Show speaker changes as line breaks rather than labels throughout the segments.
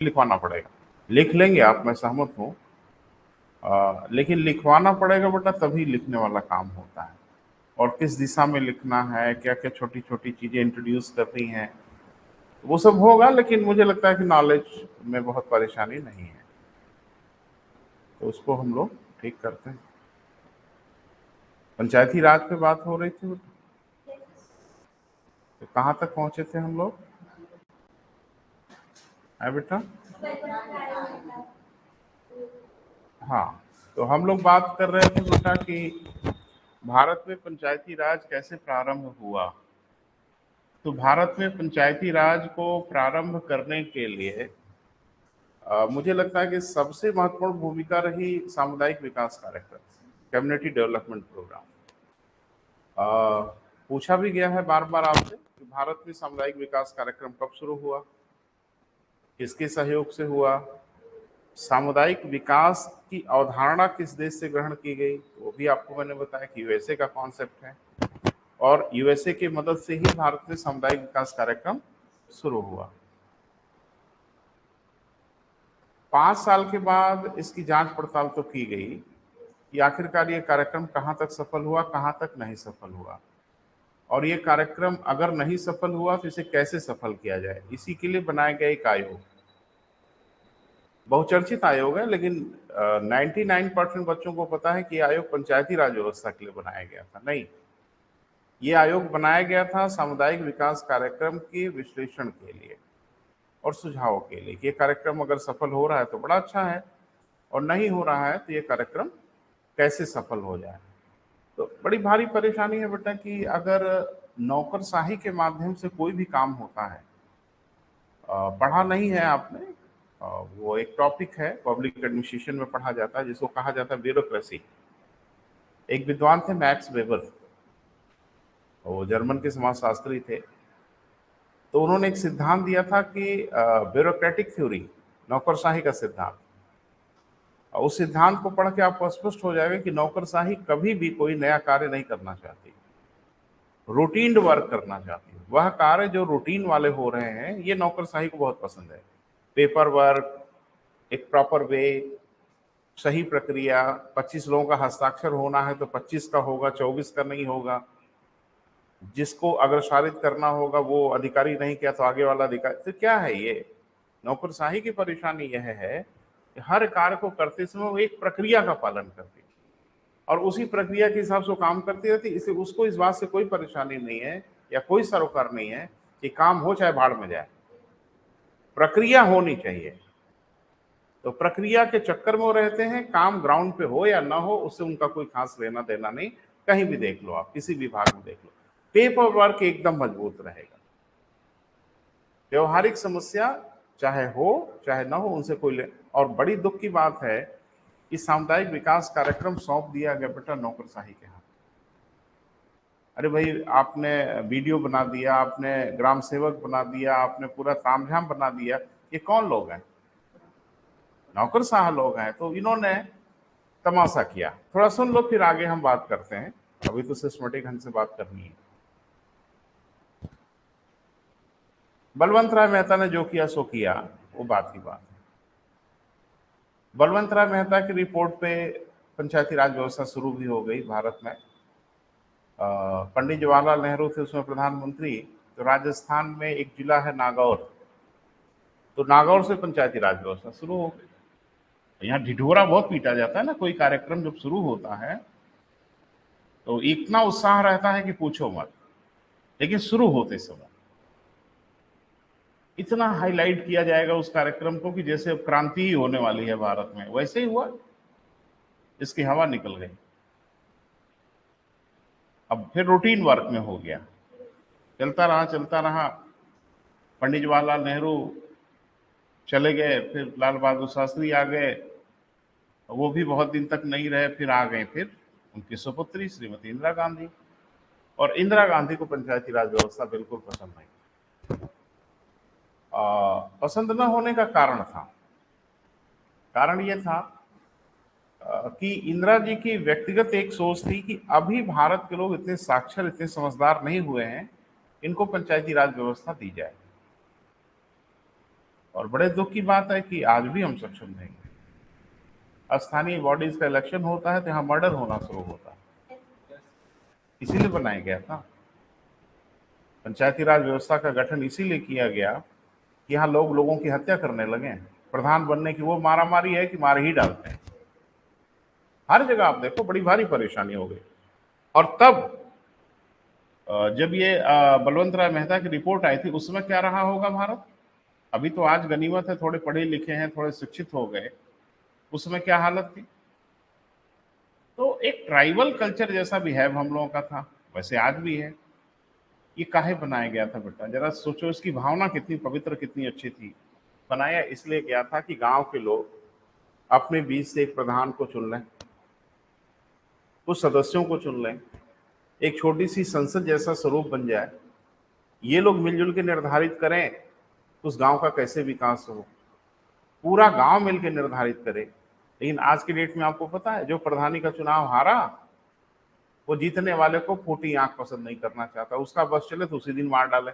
लिखवाना पड़ेगा। लिख लेंगे आप, मैं सहमत हूँ, लेकिन लिखवाना पड़ेगा बेटा, तभी लिखने वाला काम होता है। और किस दिशा में लिखना है, क्या क्या छोटी छोटी चीज़ें इंट्रोड्यूस करनी है, वो सब होगा। लेकिन मुझे लगता है कि नॉलेज में बहुत परेशानी नहीं है, तो उसको हम लोग ठीक करते हैं। पंचायती राज पे बात हो रही थी बेटा, तो कहाँ तक पहुंचे थे हम लोग? है बेटा? हाँ, तो हम लोग बात कर रहे थे बेटा कि भारत में पंचायती राज कैसे प्रारंभ हुआ। तो भारत में पंचायती राज को प्रारंभ करने के लिए मुझे लगता है कि सबसे महत्वपूर्ण भूमिका रही सामुदायिक विकास कार्यक्रम, कम्युनिटी डेवलपमेंट प्रोग्राम। पूछा भी गया है बार बार आपसे कि भारत में सामुदायिक विकास कार्यक्रम कब शुरू हुआ, किसके सहयोग से हुआ, सामुदायिक विकास की अवधारणा किस देश से ग्रहण की गई, वो भी आपको मैंने बताया कि यूएसए का कॉन्सेप्ट है, और यूएसए की मदद से ही भारत में सामुदायिक विकास कार्यक्रम शुरू हुआ। 5 साल के बाद इसकी जांच पड़ताल तो की गई कि आखिरकार ये कार्यक्रम कहाँ तक सफल हुआ, कहाँ तक नहीं सफल हुआ, और ये कार्यक्रम अगर नहीं सफल हुआ तो इसे कैसे सफल किया जाए। इसी के लिए बनाया गया एक आयोग, बहुचर्चित आयोग है, लेकिन 99% बच्चों को पता है कि ये आयोग पंचायती राज व्यवस्था के लिए बनाया गया था। नहीं, ये आयोग बनाया गया था सामुदायिक विकास कार्यक्रम के विश्लेषण के लिए और सुझाव के लिए कि ये कार्यक्रम अगर सफल हो रहा है तो बड़ा अच्छा है, और नहीं हो रहा है तो ये कार्यक्रम कैसे सफल हो जाए। तो बड़ी भारी परेशानी है बेटा कि अगर नौकरशाही के माध्यम से कोई भी काम होता है, पढ़ा नहीं है आपने, वो एक टॉपिक है, पब्लिक एडमिनिस्ट्रेशन में पढ़ा जाता है, जिसको कहा जाता है ब्यूरोक्रेसी। एक विद्वान थे मैक्स वेबर, वो जर्मन के समाजशास्त्री थे। तो उन्होंने एक सिद्धांत दिया था कि ब्यूरोक्रेटिक थ्योरी, नौकरशाही का सिद्धांत। उस सिद्धांत को पढ़ के आपको स्पष्ट हो जाएगा कि नौकरशाही कभी भी कोई नया कार्य नहीं करना चाहती, रूटीन वर्क करना चाहती है। वह कार्य जो रूटीन वाले हो रहे हैं, ये नौकरशाही को बहुत पसंद है। पेपर वर्क, एक प्रॉपर वे, सही प्रक्रिया, 25 लोगों का हस्ताक्षर होना है तो 25 का होगा, 24 का नहीं होगा। जिसको अग्रसारित करना होगा वो अधिकारी नहीं किया तो आगे वाला अधिकारी। तो क्या है ये नौकरशाही की परेशानी? यह है कि हर कार्य को करते समय वो एक प्रक्रिया का पालन करती है और उसी प्रक्रिया के हिसाब से वो काम करती रहती है। इसलिए उसको इस बात से कोई परेशानी नहीं है या कोई सरोकार नहीं है कि काम हो चाहे भाड़ में जाए, प्रक्रिया होनी चाहिए। तो प्रक्रिया के चक्कर में वो रहते हैं, काम ग्राउंड पे हो या ना हो उससे उनका कोई खास लेना देना नहीं। कहीं भी देख लो आप, किसी विभाग में देख लो, पेपर वर्क एकदम मजबूत रहेगा। व्यवहारिक समस्या चाहे हो चाहे ना हो उनसे कोई ले। और बड़ी दुख की बात है कि सामुदायिक विकास कार्यक्रम सौंप दिया गया बेटा नौकरशाही के हाथ। अरे भाई, आपने वीडियो बना दिया, आपने ग्राम सेवक बना दिया, आपने पूरा तामझाम बना दिया। ये कौन लोग हैं? नौकरशाह लोग हैं। तो इन्होंने तमाशा किया। थोड़ा सुन लो, फिर आगे हम बात करते हैं। अभी तो सिस्टमेटिक ढंग से बात करनी है। बलवंत राय मेहता ने जो किया सो किया, वो बात की बात है। बलवंत राय मेहता की रिपोर्ट पे पंचायती राज व्यवस्था शुरू भी हो गई भारत में। पंडित जवाहरलाल नेहरू थे उसमें प्रधानमंत्री। तो राजस्थान में एक जिला है नागौर, तो नागौर से पंचायती राज व्यवस्था शुरू हो गई। यहाँ ढिढोरा बहुत पीटा जाता है ना, कोई कार्यक्रम जब शुरू होता है तो इतना उत्साह रहता है कि पूछो मत। लेकिन शुरू होते समय इतना हाईलाइट किया जाएगा उस कार्यक्रम को कि जैसे अब क्रांति ही होने वाली है भारत में। वैसे ही हुआ, इसकी हवा निकल गई। अब फिर रूटीन वर्क में हो गया, चलता रहा चलता रहा। पंडित जवाहरलाल नेहरू चले गए, फिर लाल बहादुर शास्त्री आ गए, वो भी बहुत दिन तक नहीं रहे। फिर आ गए फिर उनकी सुपुत्री श्रीमती इंदिरा गांधी। और इंदिरा गांधी को पंचायती राज व्यवस्था बिल्कुल पसंद नहीं। पसंद न होने का कारण था, कारण ये था कि इंदिरा जी की व्यक्तिगत एक सोच थी कि अभी भारत के लोग इतने साक्षर, इतने समझदार नहीं हुए हैं, इनको पंचायती राज व्यवस्था दी जाए। और बड़े दुख की बात है कि आज भी हम सक्षम नहीं हैं। स्थानीय बॉडीज का इलेक्शन होता है तो यहाँ मर्डर होना शुरू होता है। इसीलिए बनाया गया था पंचायती राज व्यवस्था का गठन, इसीलिए किया गया कि यहाँ लोग लोगों की हत्या करने लगे। प्रधान बनने की वो मारामारी है कि मार ही डालते हैं। हर जगह आप देखो बड़ी भारी परेशानी हो गई। और तब जब ये बलवंत राय मेहता की रिपोर्ट आई थी, उसमें क्या रहा होगा भारत? अभी तो आज गनीमत है, थोड़े पढ़े लिखे हैं, थोड़े शिक्षित हो गए। उसमें क्या हालत थी? तो एक ट्राइबल कल्चर जैसा बिहेव हम लोगों का था, वैसे आज भी है। ये काहे बनाया गया था बेटा? जरा सोचो, इसकी भावना कितनी पवित्र, कितनी अच्छी थी। बनाया इसलिए गया था कि गांव के लोग अपने बीच से एक प्रधान को चुन लें, कुछ सदस्यों को चुन लें, एक छोटी सी संसद जैसा स्वरूप बन जाए। ये लोग मिलजुल के निर्धारित करें उस गांव का कैसे विकास हो, पूरा गांव मिलकर निर्धारित करे। लेकिन आज की डेट में आपको पता है, जो प्रधानी का चुनाव हारा, वो जीतने वाले को फूटी आंख पसंद नहीं करना चाहता। उसका बस चले तो उसी दिन मार डाले।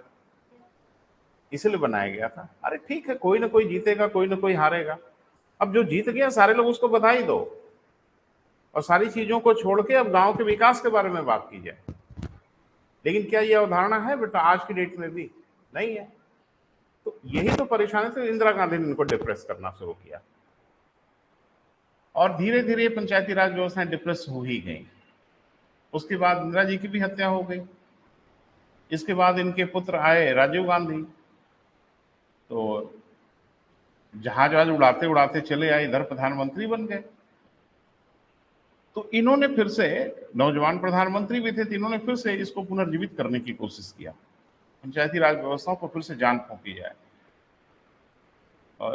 इसलिए बनाया गया था। अरे ठीक है, कोई ना कोई जीतेगा, कोई ना कोई हारेगा। अब जो जीत गया, सारे लोग उसको बधाई दो और सारी चीजों को छोड़ के अब गांव के विकास के बारे में बात की जाए। लेकिन क्या यह अवधारणा है बेटा आज की डेट में भी? नहीं है। तो यही तो परेशानी थी। इंदिरा गांधी ने इनको डिप्रेस करना शुरू किया और धीरे धीरे पंचायती राज व्यवस्थाएं डिप्रेस हो ही गई। उसके बाद इंदिरा जी की भी हत्या हो गई। इसके बाद इनके पुत्र आए राजीव गांधी, तो जहाज वहाज उड़ाते उड़ाते चले आए, इधर प्रधानमंत्री बन गए। तो इन्होंने फिर से, नौजवान प्रधानमंत्री भी थे, तो इन्होंने फिर से इसको पुनर्जीवित करने की कोशिश किया। पंचायती राज व्यवस्थाओं को फिर से जान फूंकी जाए।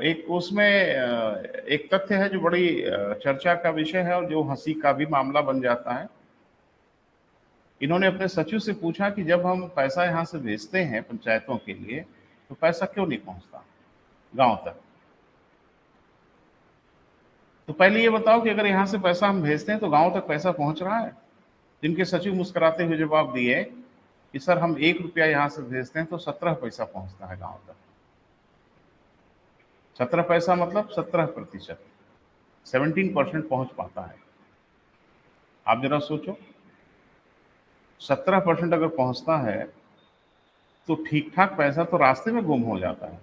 एक उसमें एक तथ्य है जो बड़ी चर्चा का विषय है और जो हंसी का भी मामला बन जाता है। इन्होंने अपने सचिव से पूछा कि जब हम पैसा यहाँ से भेजते हैं पंचायतों के लिए, तो पैसा क्यों नहीं पहुंचता गांव तक? तो पहले ये बताओ कि अगर यहाँ से पैसा हम भेजते हैं तो गांव तक पैसा पहुंच रहा है? जिनके सचिव मुस्कुराते हुए जवाब दिए कि सर हम 1 रुपया यहाँ से भेजते हैं तो 17 पैसा पहुंचता है गांव तक। 17 पैसा मतलब 17%, 17% पहुंच पाता है। आप जरा सोचो, 17% अगर पहुंचता है तो ठीक ठाक पैसा तो रास्ते में गुम हो जाता है।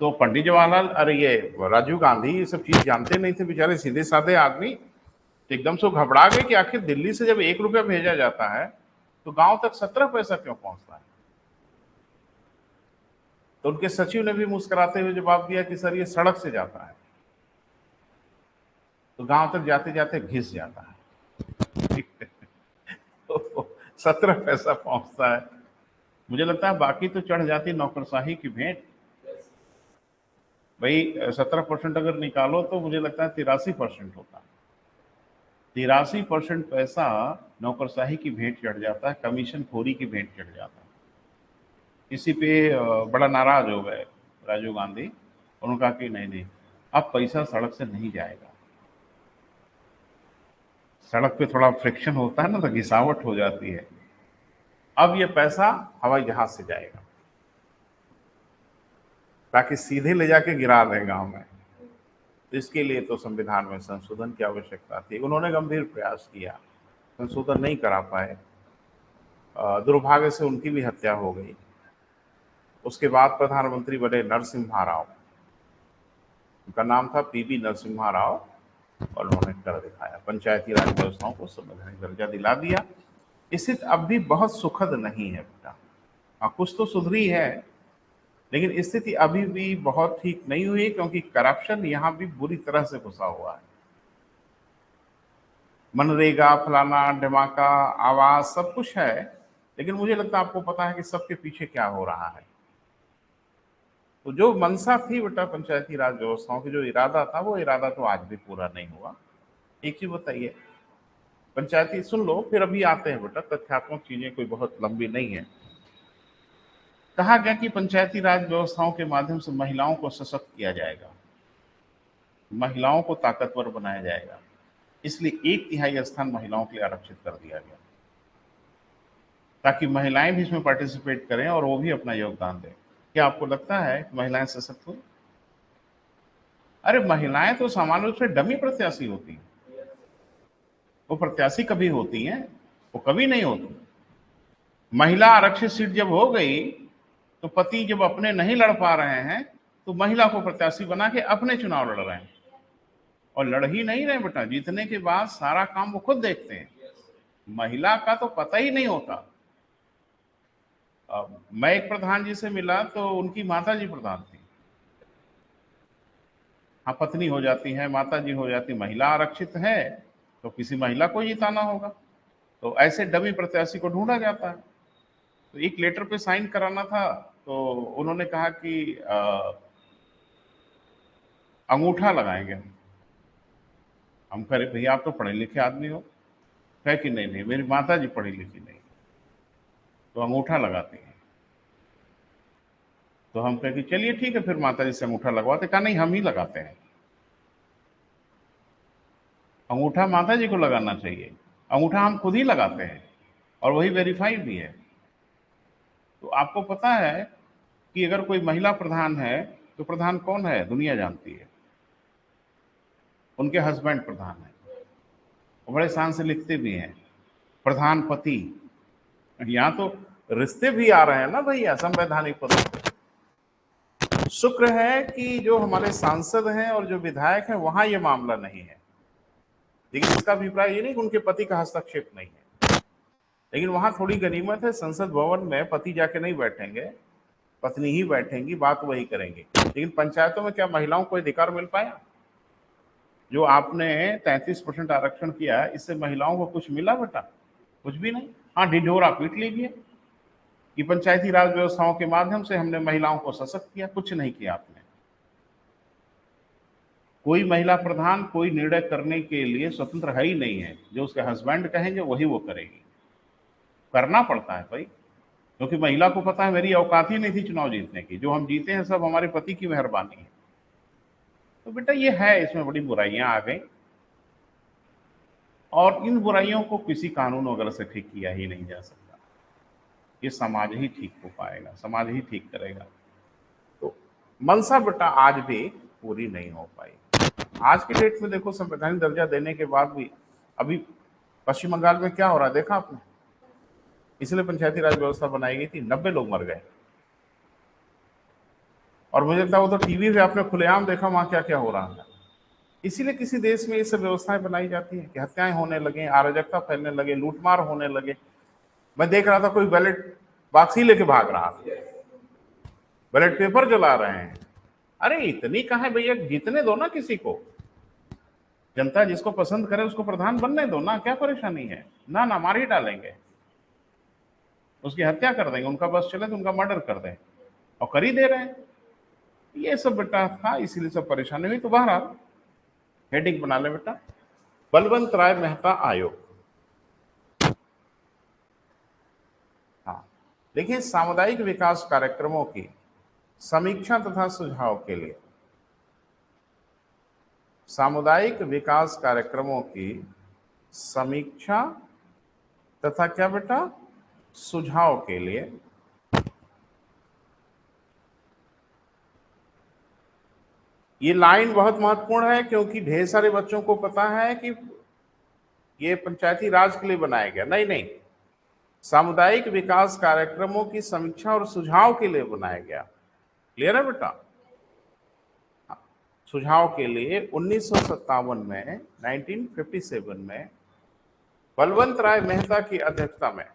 तो पंडित जवाहरलाल, अरे ये राजीव गांधी ये सब चीज जानते नहीं थे, बेचारे सीधे साधे आदमी। तो एकदम से घबरा गए कि आखिर दिल्ली से जब 1 रुपया भेजा जाता है तो गांव तक 17 पैसा क्यों पहुंचता है? तो उनके सचिव ने भी मुस्कुराते हुए जवाब दिया कि सर ये सड़क से जाता है, तो गांव तक जाते जाते घिस जाता है। तो 17 पैसा पहुंचता है। मुझे लगता है बाकी तो चढ़ जाती नौकरशाही की भेंट। भाई 17% अगर निकालो तो मुझे लगता है 83% होता है। 83% पैसा नौकरशाही की भेंट चढ़ जाता है, कमीशन खोरी की भेंट चढ़ जाता है। इसी पे बड़ा नाराज हो गए राजीव गांधी। उन्होंने कहा कि नहीं नहीं, अब पैसा सड़क से नहीं जाएगा। सड़क पे थोड़ा फ्रिक्शन होता है ना, तो घिसावट हो जाती है। अब ये पैसा हवाई जहाज से जाएगा ताकि सीधे ले जाके गिरा दें गांव में। तो इसके लिए तो संविधान में संशोधन की आवश्यकता थी। उन्होंने गंभीर प्रयास किया, संशोधन नहीं करा पाए। दुर्भाग्य से उनकी भी हत्या हो गई। उसके बाद प्रधानमंत्री बने नरसिम्हा राव। उनका नाम था पीवी नरसिम्हा राव और उन्होंने कर दिखाया, पंचायती राज व्यवस्थाओं को संवैधानिक दर्जा दिला दिया। स्थिति अब भी बहुत सुखद नहीं है बेटा। हाँ, कुछ तो सुधरी है, लेकिन स्थिति अभी भी बहुत ठीक नहीं हुई, क्योंकि करप्शन यहाँ भी बुरी तरह से घुसा हुआ है। मनरेगा, फलाना ढिमाका, आवास, सब कुछ है, लेकिन मुझे लगता है आपको पता है कि सबके पीछे क्या हो रहा है। तो जो मंशा थी बेटा पंचायती राज व्यवस्थाओं की, जो इरादा था, वो इरादा तो आज भी पूरा नहीं हुआ। एक चीज बताइए, पंचायती सुन लो, फिर अभी आते हैं बेटा, तथ्यात्मक चीजें कोई बहुत लंबी नहीं है। कहा गया कि पंचायती राज व्यवस्थाओं के माध्यम से महिलाओं को सशक्त किया जाएगा, महिलाओं को ताकतवर बनाया जाएगा, इसलिए 1/3 स्थान महिलाओं के लिए आरक्षित कर दिया गया, ताकि महिलाएं भी इसमें पार्टिसिपेट करें और वो भी अपना योगदान दें। क्या आपको लगता है कि महिलाएं सशक्त हुई? अरे महिलाएं तो सामान्य रूप से डमी प्रत्याशी होती हैं। वो प्रत्याशी कभी होती हैं? वो कभी नहीं होती। महिला आरक्षित सीट जब हो गई तो पति जब अपने नहीं लड़ पा रहे हैं तो महिला को प्रत्याशी बना के अपने चुनाव लड़ रहे हैं। और लड़ ही नहीं रहे बेटा, जीतने के बाद सारा काम वो खुद देखते हैं। महिला का तो पता ही नहीं होता। मैं एक प्रधान जी से मिला तो उनकी माता जी प्रधान थी। हाँ, पत्नी हो जाती है, माता जी हो जाती, महिला आरक्षित है तो किसी महिला को जिताना होगा। तो ऐसे डमी प्रत्याशी को ढूंढा जाता है। तो एक लेटर पे साइन कराना था तो उन्होंने कहा कि अंगूठा लगाएंगे। हम कह रहे भैया आप तो पढ़े लिखे आदमी हो। कहे कि नहीं नहीं, मेरी माता जी पढ़ी लिखी नहीं, तो अंगूठा लगाती है। तो हम कहे कि चलिए ठीक है, फिर माता जी से अंगूठा लगवाते। कहा नहीं, हम ही लगाते हैं। अंगूठा माता जी को लगाना चाहिए, अंगूठा हम खुद ही लगाते हैं और वही वेरीफाई भी है। तो आपको पता है कि अगर कोई महिला प्रधान है तो प्रधान कौन है दुनिया जानती है। उनके हस्बैंड प्रधान है, वो बड़े शान से लिखते भी हैं प्रधान पति। यहाँ तो रिश्ते भी आ रहे हैं ना भैया संवैधानिक पदों पे। शुक्र है कि जो हमारे सांसद हैं और जो विधायक हैं वहां ये मामला नहीं है। लेकिन इसका अभिप्राय ये नहीं कि उनके पति का हस्तक्षेप नहीं है। लेकिन वहां थोड़ी गनीमत है, संसद भवन में पति जाके नहीं बैठेंगे, पत्नी ही बैठेंगी, बात वही करेंगे। लेकिन पंचायतों में क्या महिलाओं को अधिकार मिल पाया? जो आपने 33% आरक्षण किया है, इससे महिलाओं को कुछ मिला बेटा? कुछ भी नहीं। हाँ, ढिढोरा पीट लीजिए कि पंचायती राज व्यवस्थाओं के माध्यम से हमने महिलाओं को सशक्त किया। कुछ नहीं किया आपने। कोई महिला प्रधान कोई निर्णय करने के लिए स्वतंत्र है ही नहीं है। जो उसके हस्बैंड कहेंगे वही वो करेगी। करना पड़ता है भाई, क्योंकि महिला को पता है मेरी औकात ही नहीं थी चुनाव जीतने की। जो हम जीते हैं सब हमारे पति की मेहरबानी है। तो बेटा ये है, इसमें बड़ी बुराइयां आ गई और इन बुराइयों को किसी कानून वगैरह से ठीक किया ही नहीं जा सकता। ये समाज ही ठीक हो पाएगा, समाज ही ठीक करेगा। तो मनसा बेटा आज भी पूरी नहीं हो पाई। आज की डेट में देखो, संवैधानिक दर्जा देने के बाद भी अभी पश्चिम बंगाल में क्या हो रहा है देखा आपने? इसलिए पंचायती राज व्यवस्था बनाई गई थी, 90 लोग मर गए। और मुझे लगता है वो तो टीवी पे आपने खुलेआम देखा वहां क्या क्या हो रहा है। इसीलिए किसी देश में ये सब व्यवस्थाएं बनाई जाती हैं कि हत्याएं होने लगे, अराजकता फैलने लगे, लूटमार होने लगे। मैं देख रहा था कोई बैलेट बॉक्स ही लेके भाग रहा था, बैलेट पेपर जला रहे हैं। अरे इतनी कहाँ है भैया, जीतने दो ना किसी को। जनता जिसको पसंद करे उसको प्रधान बनने दो ना, क्या परेशानी है? ना ना, मार ही डालेंगे, उसकी हत्या कर देंगे, उनका बस चले तो उनका मर्डर कर दें, और कर ही दे रहे हैं। ये सब बेटा था, इसीलिए सब परेशानी हुई। तो बहरहाल हेडिंग बना ले बेटा, बलवंत राय मेहता आयोग। हाँ, देखिए, सामुदायिक विकास कार्यक्रमों की समीक्षा तथा सुझाव के लिए, सामुदायिक विकास कार्यक्रमों की समीक्षा तथा क्या बेटा, सुझाव के लिए ये लाइन बहुत महत्वपूर्ण है, क्योंकि ढेर सारे बच्चों को पता है कि ये पंचायती राज के लिए बनाया गया। नहीं नहीं, सामुदायिक विकास कार्यक्रमों की समीक्षा और सुझाव के लिए बनाया गया। क्लियर है बेटा? सुझाव के लिए 1957 में, 1957 में बलवंत राय मेहता की अध्यक्षता में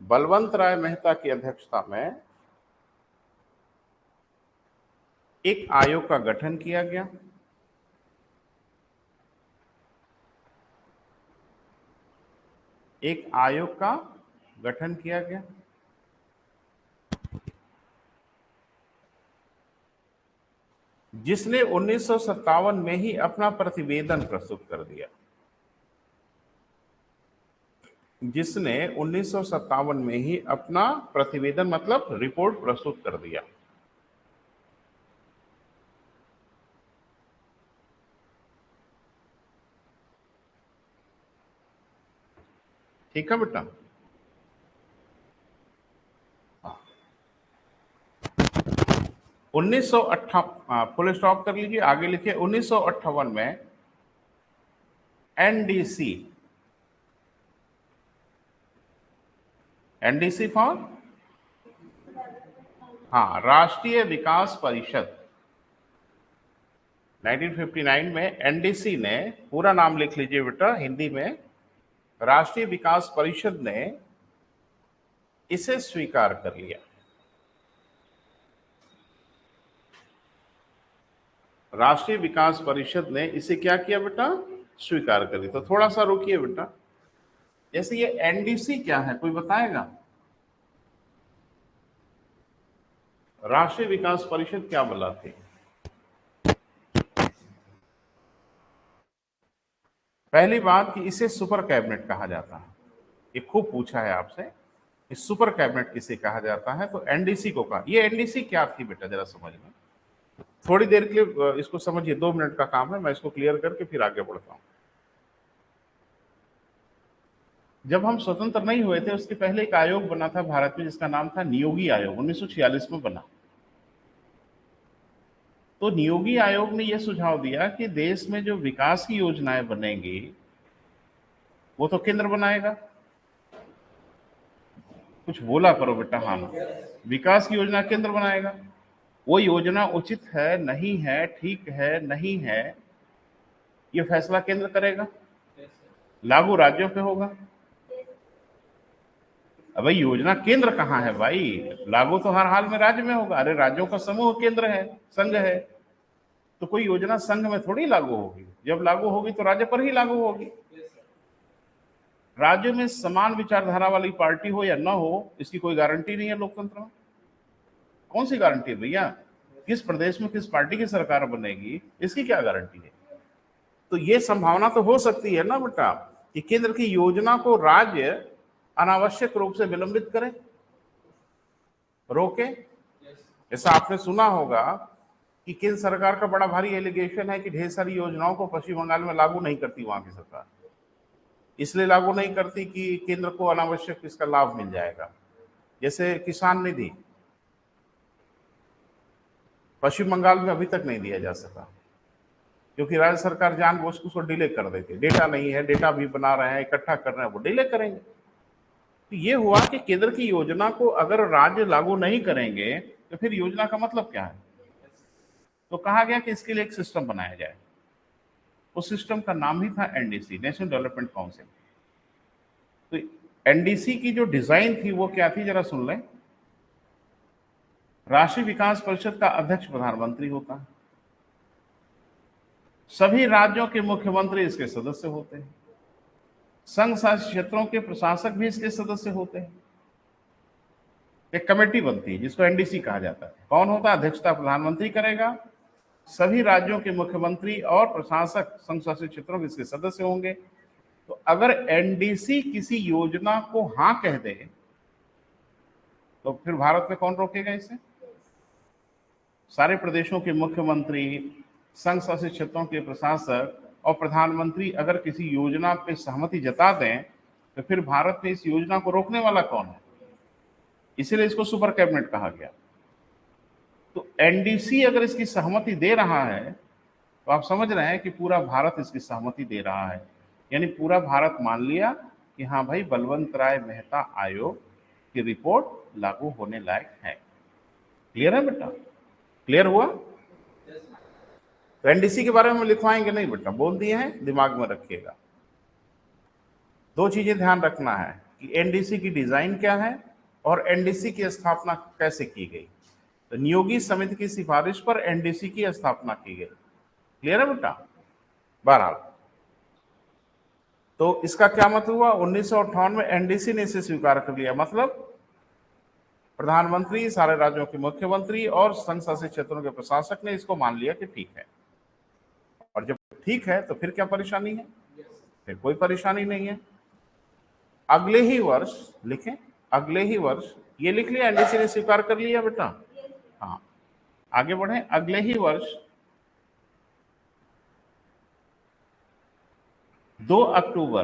बलवंत राय मेहता की अध्यक्षता में एक आयोग का गठन किया गया। एक आयोग का गठन किया गया जिसने 1957 में ही अपना प्रतिवेदन प्रस्तुत कर दिया। जिसने 1957 में ही अपना प्रतिवेदन मतलब रिपोर्ट प्रस्तुत कर दिया। ठीक है बेटा। उन्नीस सौ फुल स्टॉप कर लीजिए, आगे लिखिए 1958 में एनडीसी, एनडीसी फॉर, हाँ, राष्ट्रीय विकास परिषद, 1959 में एनडीसी ने, पूरा नाम लिख लीजिए बेटा हिंदी में, राष्ट्रीय विकास परिषद ने इसे स्वीकार कर लिया। राष्ट्रीय विकास परिषद ने इसे क्या किया बेटा, स्वीकार कर लिया। तो थोड़ा सा रुकिए बेटा, जैसे ये एनडीसी क्या है, कोई बताएगा? राष्ट्रीय विकास परिषद क्या बुलाती है? पहली बात कि इसे सुपर कैबिनेट कहा जाता है, ये खूब पूछा है आपसे, इस सुपर कैबिनेट किसे कहा जाता है? तो एनडीसी को कहा। ये एनडीसी क्या थी बेटा, जरा समझ में, थोड़ी देर के लिए इसको समझिए, 2 मिनट का काम है, मैं इसको क्लियर करके फिर आगे बढ़ता हूं। जब हम स्वतंत्र नहीं हुए थे उसके पहले एक आयोग बना था भारत में जिसका नाम था नियोगी आयोग, 1946 में बना। तो नियोगी आयोग ने यह सुझाव दिया कि देश में जो विकास की योजनाएं बनेंगी वो तो केंद्र बनाएगा। कुछ बोला करो बेटा, हाँ, विकास की योजना केंद्र बनाएगा। वो योजना उचित है नहीं है, ठीक है नहीं है, ये फैसला केंद्र करेगा, लागू राज्यों पे होगा। अब भाई योजना केंद्र कहाँ है भाई, लागू तो हर हाल में राज्य में होगा। अरे राज्यों का समूह केंद्र है, संघ है, तो कोई योजना संघ में थोड़ी लागू होगी, जब लागू होगी तो राज्य पर ही लागू होगी। राज्य में समान विचारधारा वाली पार्टी हो या ना हो, इसकी कोई गारंटी नहीं है लोकतंत्र में। कौन सी गारंटी है भैया, किस प्रदेश में किस पार्टी की सरकार बनेगी, इसकी क्या गारंटी है? तो ये संभावना तो हो सकती है ना बेटा कि केंद्र की योजना को राज्य अनावश्यक रूप से विलंबित करे, रोके। ऐसा आपने सुना होगा कि केंद्र सरकार का बड़ा भारी एलिगेशन है कि ढेर सारी योजनाओं को पश्चिम बंगाल में लागू नहीं करती वहां की सरकार, इसलिए लागू नहीं करती कि केंद्र को अनावश्यक इसका लाभ मिल जाएगा। जैसे किसान निधि पश्चिम बंगाल में अभी तक नहीं दिया जा सका क्योंकि राज्य सरकार जानबूझ के उसको डिले कर देती है। डेटा नहीं है, डेटा भी बना रहे हैं, इकट्ठा कर रहे हैं, वो डिले करेंगे। तो ये हुआ कि केंद्र की योजना को अगर राज्य लागू नहीं करेंगे तो फिर योजना का मतलब क्या है? तो कहा गया कि इसके लिए एक सिस्टम बनाया जाए। उस सिस्टम का नाम ही था एनडीसी, नेशनल डेवलपमेंट काउंसिल। तो एनडीसी की जो डिजाइन थी वो क्या थी, जरा सुन लें। राष्ट्रीय विकास परिषद का अध्यक्ष प्रधानमंत्री होता है, सभी राज्यों के मुख्यमंत्री इसके सदस्य होते हैं, संघ शासित क्षेत्रों के प्रशासक भी इसके सदस्य होते हैं। एक कमेटी बनती है जिसको एनडीसी कहा जाता है। कौन होता है? अध्यक्षता प्रधानमंत्री करेगा, सभी राज्यों के मुख्यमंत्री और प्रशासक संघ शासित क्षेत्रों के इसके सदस्य होंगे। तो अगर एनडीसी किसी योजना को हां कह दे तो फिर भारत में कौन रोकेगा इसे? सारे प्रदेशों के मुख्यमंत्री, संघ शासित क्षेत्रों के प्रशासक और प्रधानमंत्री अगर किसी योजना पे सहमति जता दें तो फिर भारत में इस योजना को रोकने वाला कौन है? इसीलिए इसको सुपर कैबिनेट कहा गया। तो एनडीसी अगर इसकी सहमति दे रहा है तो आप समझ रहे हैं कि पूरा भारत इसकी सहमति दे रहा है, यानी पूरा भारत मान लिया कि हाँ भाई बलवंत राय मेहता आयोग की रिपोर्ट लागू होने लायक है। क्लियर है बेटा? क्लियर हुआ? तो एनडीसी के बारे में लिखवाएंगे नहीं बेटा, बोल दिए हैं, दिमाग में रखिएगा। 2 चीजें ध्यान रखना है कि एनडीसी की डिजाइन क्या है और एनडीसी की स्थापना कैसे की गई। तो नियोगी समिति की सिफारिश पर एनडीसी की स्थापना की गई। क्लियर है बेटा? बहरहाल, तो इसका क्या मतलब हुआ, 1958 में एनडीसी ने इसे स्वीकार कर लिया। मतलब प्रधानमंत्री, सारे राज्यों के मुख्यमंत्री और संघ शासित क्षेत्रों के प्रशासक ने इसको मान लिया कि ठीक है। और जब ठीक है तो फिर क्या परेशानी है? फिर कोई परेशानी नहीं है। अगले ही वर्ष लिखें, अगले ही वर्ष, ये लिख लिया एनडीसी ने स्वीकार कर लिया बेटा। हाँ, आगे बढ़े। अगले ही वर्ष 2 अक्टूबर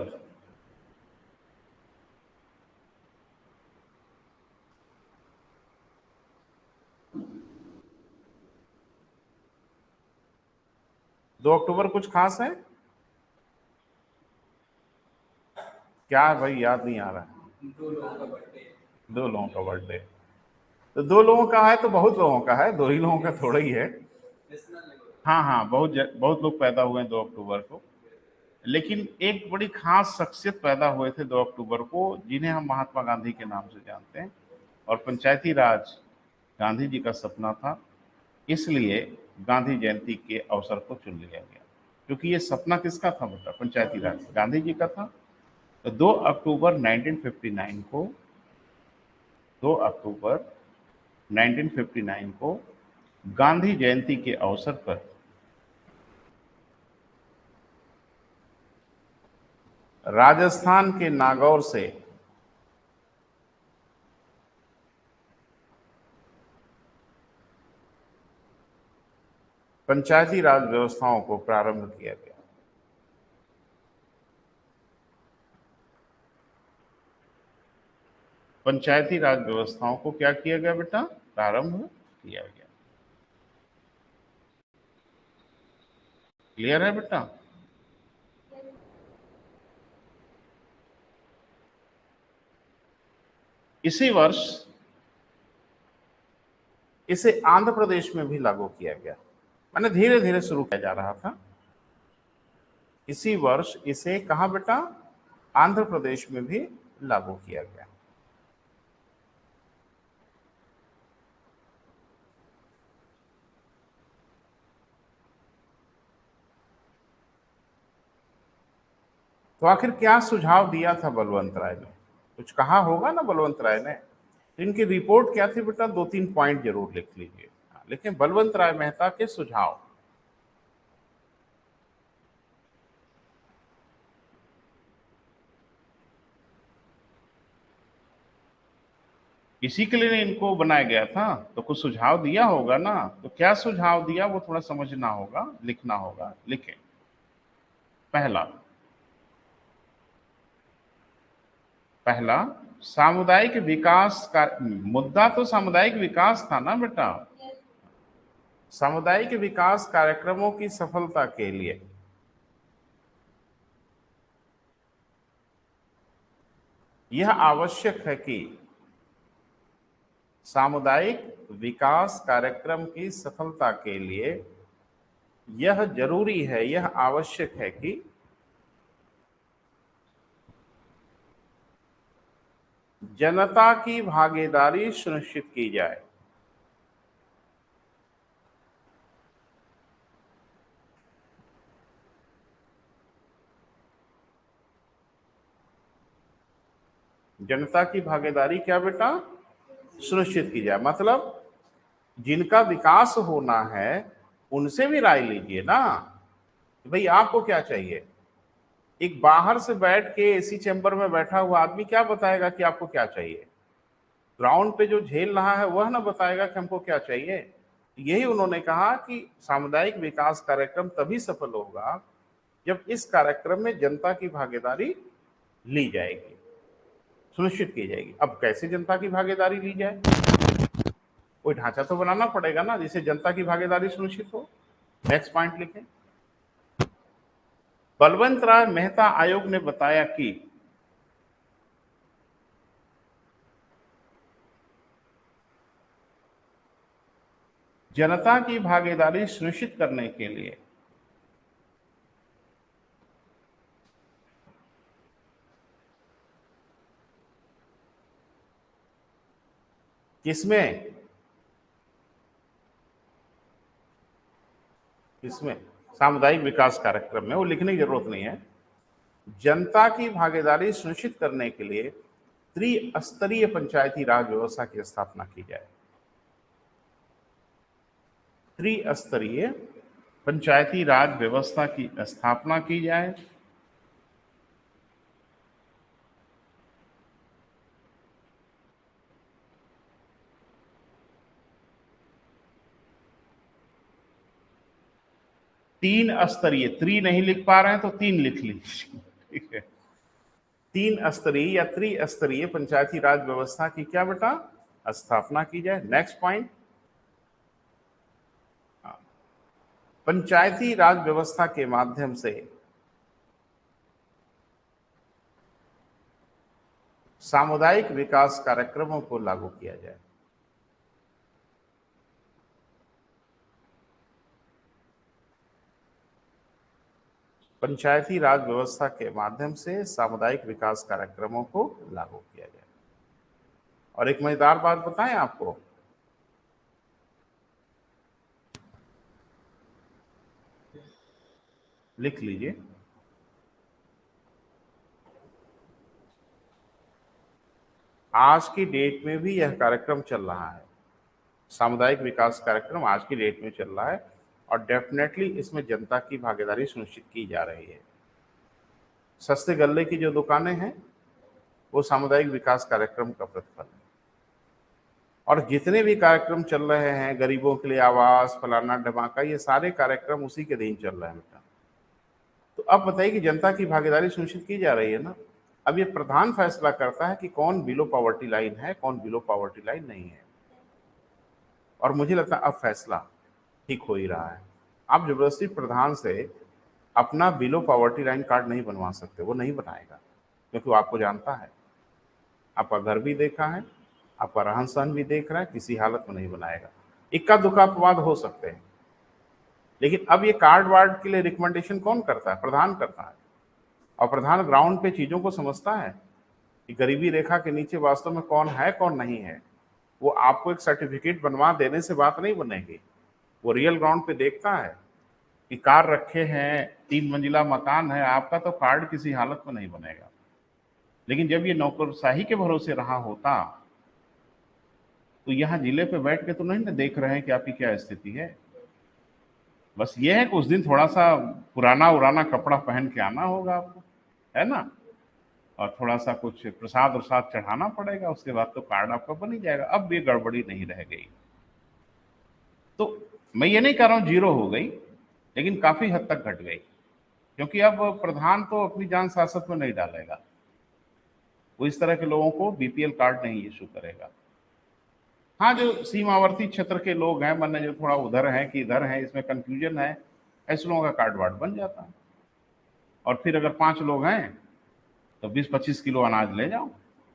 2 अक्टूबर कुछ खास है क्या भाई, याद नहीं आ रहा है। 2 लोगों का बर्थडे। तो 2 लोगों का है तो बहुत लोगों का है, 2 ही लोगों का थोड़ा ही है। हाँ हाँ, बहुत लोग पैदा हुए हैं 2 अक्टूबर को। लेकिन एक बड़ी खास शख्सियत पैदा हुए थे 2 अक्टूबर को, जिन्हें हम महात्मा गांधी के नाम से जानते हैं। और पंचायती राज गांधी जी का सपना था, इसलिए गांधी जयंती के अवसर को चुन लिया गया। क्योंकि ये सपना किसका था बेटा? पंचायती राज गांधी जी का था। तो 2 अक्टूबर 1959 को 2 अक्टूबर 1959 को गांधी जयंती के अवसर पर राजस्थान के नागौर से पंचायती राज व्यवस्थाओं को प्रारंभ किया गया। पंचायती राज व्यवस्थाओं को क्या किया गया बेटा? प्रारंभ किया गया। क्लियर है बेटा? इसी वर्ष इसे आंध्र प्रदेश में भी लागू किया गया, माने धीरे धीरे शुरू किया जा रहा था। इसी वर्ष इसे कहा बेटा? आंध्र प्रदेश में भी लागू किया गया। तो आखिर क्या सुझाव दिया था बलवंत राय ने? कुछ कहा होगा ना बलवंत राय ने। तो इनकी रिपोर्ट क्या थी बेटा? 2-3 पॉइंट जरूर लिख लीजिए। लेकिन बलवंत राय मेहता के सुझाव, इसी के लिए इनको बनाया गया था, तो कुछ सुझाव दिया होगा ना। तो क्या सुझाव दिया वो थोड़ा समझना होगा, लिखना होगा। लिखें। पहला पहला सामुदायिक विकास का मुद्दा, तो सामुदायिक विकास था ना बेटा। सामुदायिक विकास कार्यक्रमों की सफलता के लिए यह आवश्यक है कि सामुदायिक विकास कार्यक्रम की सफलता के लिए यह जरूरी है, यह आवश्यक है कि जनता की भागीदारी सुनिश्चित की जाए। जनता की भागीदारी क्या बेटा? सुनिश्चित की जाए। मतलब जिनका विकास होना है उनसे भी राय लीजिए ना। भाई आपको क्या चाहिए? एक बाहर से बैठ के एसी चैम्बर में बैठा हुआ आदमी क्या बताएगा कि आपको क्या चाहिए? ग्राउंड पे जो झेल रहा है वह ना बताएगा कि हमको क्या चाहिए। यही उन्होंने कहा कि सामुदायिक विकास कार्यक्रम तभी सफल होगा जब इस कार्यक्रम में जनता की भागीदारी ली जाएगी, सुनिश्चित की जाएगी। अब कैसे जनता की भागीदारी ली जाए? कोई ढांचा तो बनाना पड़ेगा ना जिससे जनता की भागीदारी सुनिश्चित हो। नेक्स्ट पॉइंट लिखें। बलवंत राय मेहता आयोग ने बताया कि जनता की भागीदारी सुनिश्चित करने के लिए किसमें किसमें सामुदायिक विकास कार्यक्रम में, वो लिखने की जरूरत नहीं है। जनता की भागीदारी सुनिश्चित करने के लिए त्रिस्तरीय पंचायती राज व्यवस्था की स्थापना की जाए। त्रिस्तरीय पंचायती राज व्यवस्था की स्थापना की जाए। तीन स्तरीय, त्रि नहीं लिख पा रहे हैं तो 3 लिख लीजिए, ठीक है। 3 स्तरीय या त्रिस्तरीय पंचायती राज व्यवस्था की क्या बेटा? स्थापना की जाए। Next point. पंचायती राज व्यवस्था के माध्यम से सामुदायिक विकास कार्यक्रमों को लागू किया जाए। पंचायती राज व्यवस्था के माध्यम से सामुदायिक विकास कार्यक्रमों को लागू किया जाए। और एक मजेदार बात बताएं आपको, लिख लीजिए, आज की डेट में भी यह कार्यक्रम चल रहा है। सामुदायिक विकास कार्यक्रम आज की डेट में चल रहा है और डेफिनेटली इसमें जनता की भागीदारी सुनिश्चित की जा रही है। सस्ते गल्ले की जो दुकानें हैं वो सामुदायिक विकास कार्यक्रम का प्रतिफल है। और जितने भी कार्यक्रम चल रहे हैं, गरीबों के लिए आवास, फलाना ढमाका, ये सारे कार्यक्रम उसी के दिन चल रहे हैं बेटा। तो अब बताइए कि जनता की भागीदारी सुनिश्चित की जा रही है ना। अब ये प्रधान फैसला करता है कि कौन बिलो पॉवर्टी लाइन है, कौन बिलो पॉवर्टी लाइन नहीं है। और मुझे लगता है अब फैसला ठीक हो ही रहा है। आप जबरदस्ती प्रधान से अपना बिलो पॉवर्टी लाइन कार्ड नहीं बनवा सकते, वो नहीं बनाएगा, क्योंकि वो आपको जानता है, आपका घर भी देखा है, आपका रहन सहन भी देख रहा है, किसी हालत में नहीं बनाएगा। इक्का दुक्का अपवाद हो सकते हैं, लेकिन अब ये कार्ड वार्ड के लिए रिकमेंडेशन कौन करता है? प्रधान करता है। और प्रधान ग्राउंड पे चीजों को समझता है कि गरीबी रेखा के नीचे वास्तव में कौन है कौन नहीं है। वो आपको एक सर्टिफिकेट बनवा देने से बात नहीं बनेगी, वो रियल ग्राउंड पे देखता है कि कार रखे हैं, 3 मंजिला मकान है, आपका तो कार्ड किसी हालत में नहीं बनेगा। लेकिन जब ये नौकरशाही के भरोसे रहा होता तो यहाँ जिले पे बैठ के तो नहीं ना देख रहे हैं कि आपकी क्या स्थिति है। बस ये है कि उस दिन थोड़ा सा पुराना उराना कपड़ा पहन के आना होगा आपको, है ना, और थोड़ा सा कुछ प्रसाद उरसाद चढ़ाना पड़ेगा, उसके बाद तो कार्ड आपका बन ही जाएगा। अब ये गड़बड़ी नहीं रह गई। तो मैं ये नहीं कह रहा हूँ जीरो हो गई, लेकिन काफी हद तक घट गई, क्योंकि अब प्रधान तो अपनी जान सासत में नहीं डालेगा, वो इस तरह के लोगों को बीपीएल कार्ड नहीं इशू करेगा। हाँ, जो सीमावर्ती क्षेत्र के लोग हैं, मन जो थोड़ा उधर हैं कि इधर हैं, इसमें कंफ्यूजन है, ऐसे लोगों का कार्ड वार्ड बन जाता है। और फिर अगर 5 लोग हैं तो 20-25 किलो अनाज ले जाओ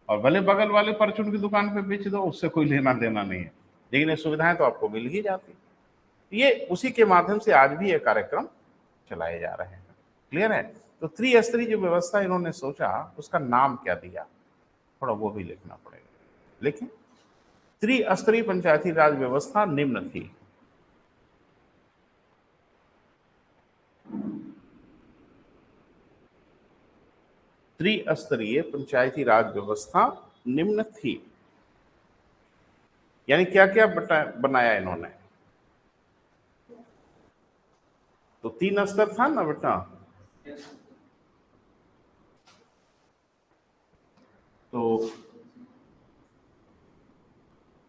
और भले बगल वाले परचून की दुकान पे बेच दो, उससे कोई लेना देना नहीं है, लेकिन ये सुविधाएं तो आपको मिल ही जाती। ये उसी के माध्यम से आज भी ये कार्यक्रम चलाए जा रहे हैं। क्लियर है? तो त्रिस्तरीय जो व्यवस्था इन्होंने सोचा, उसका नाम क्या दिया, थोड़ा वो भी लिखना पड़ेगा। लेकिन त्रिस्तरीय पंचायती राज व्यवस्था निम्न थी। त्रिस्तरीय पंचायती राज व्यवस्था निम्न थी, यानी क्या क्या बनाया इन्होंने। तो 3 स्तर था ना बेटा। तो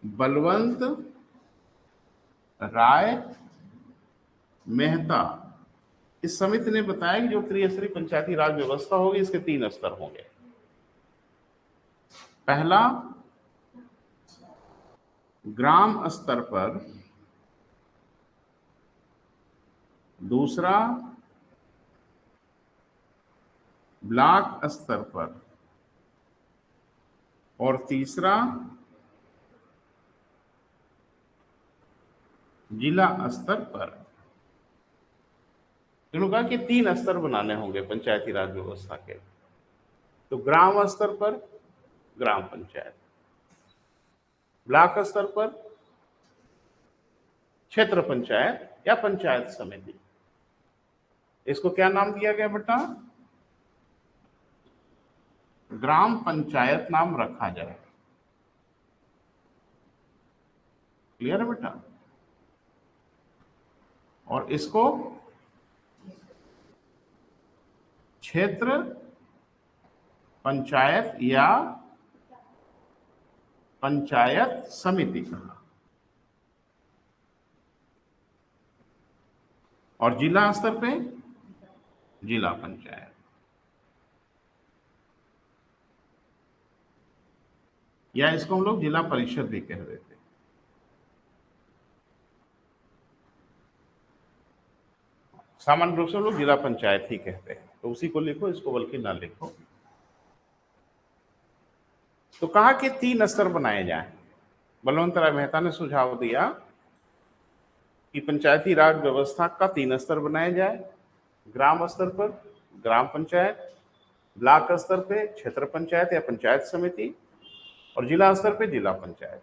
बलवंत राय मेहता इस समिति ने बताया कि जो त्रिस्तरीय पंचायती राज व्यवस्था होगी, इसके 3 स्तर होंगे। पहला, ग्राम स्तर पर। दूसरा, ब्लॉक स्तर पर। और तीसरा, जिला स्तर पर। इन्होंने कहा कि 3 स्तर बनाने होंगे पंचायती राज व्यवस्था के। तो ग्राम स्तर पर ग्राम पंचायत, ब्लॉक स्तर पर क्षेत्र पंचायत या पंचायत समिति। इसको क्या नाम दिया गया बेटा? ग्राम पंचायत नाम रखा जाए। क्लियर है बेटा? और इसको क्षेत्र पंचायत या पंचायत समिति कहा। और जिला स्तर पे जिला पंचायत। या इसको हम लोग जिला परिषद भी कह देते हैं। सामान्य रूप से लोग जिला पंचायत ही कहते हैं, तो उसी को लिखो, इसको बल्कि ना लिखो। तो कहा कि 3 स्तर बनाए जाएं। बलवंत राय मेहता ने सुझाव दिया कि पंचायती राज व्यवस्था का 3 स्तर बनाया जाए। ग्राम स्तर पर ग्राम पंचायत, ब्लॉक स्तर पे क्षेत्र पंचायत या पंचायत समिति, और जिला स्तर पे जिला पंचायत,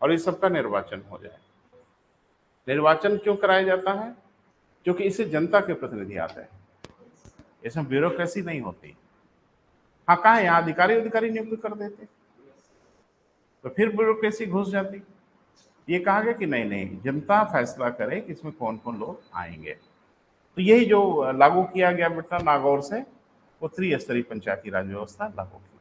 और इस सबका निर्वाचन हो जाए। निर्वाचन क्यों कराया जाता है? क्योंकि इससे जनता के प्रतिनिधि आते हैं, इसमें ब्यूरोक्रेसी नहीं होती। हाँ, कहा है यहाँ अधिकारी नियुक्त कर देते, तो फिर ब्यूरोक्रेसी घुस जाती। ये कहा गया कि नहीं नहीं, जनता फैसला करे कि इसमें कौन कौन लोग आएंगे। तो यही जो लागू किया गया बेटा नागौर से, वो त्रिस्तरीय पंचायती राज व्यवस्था लागू की।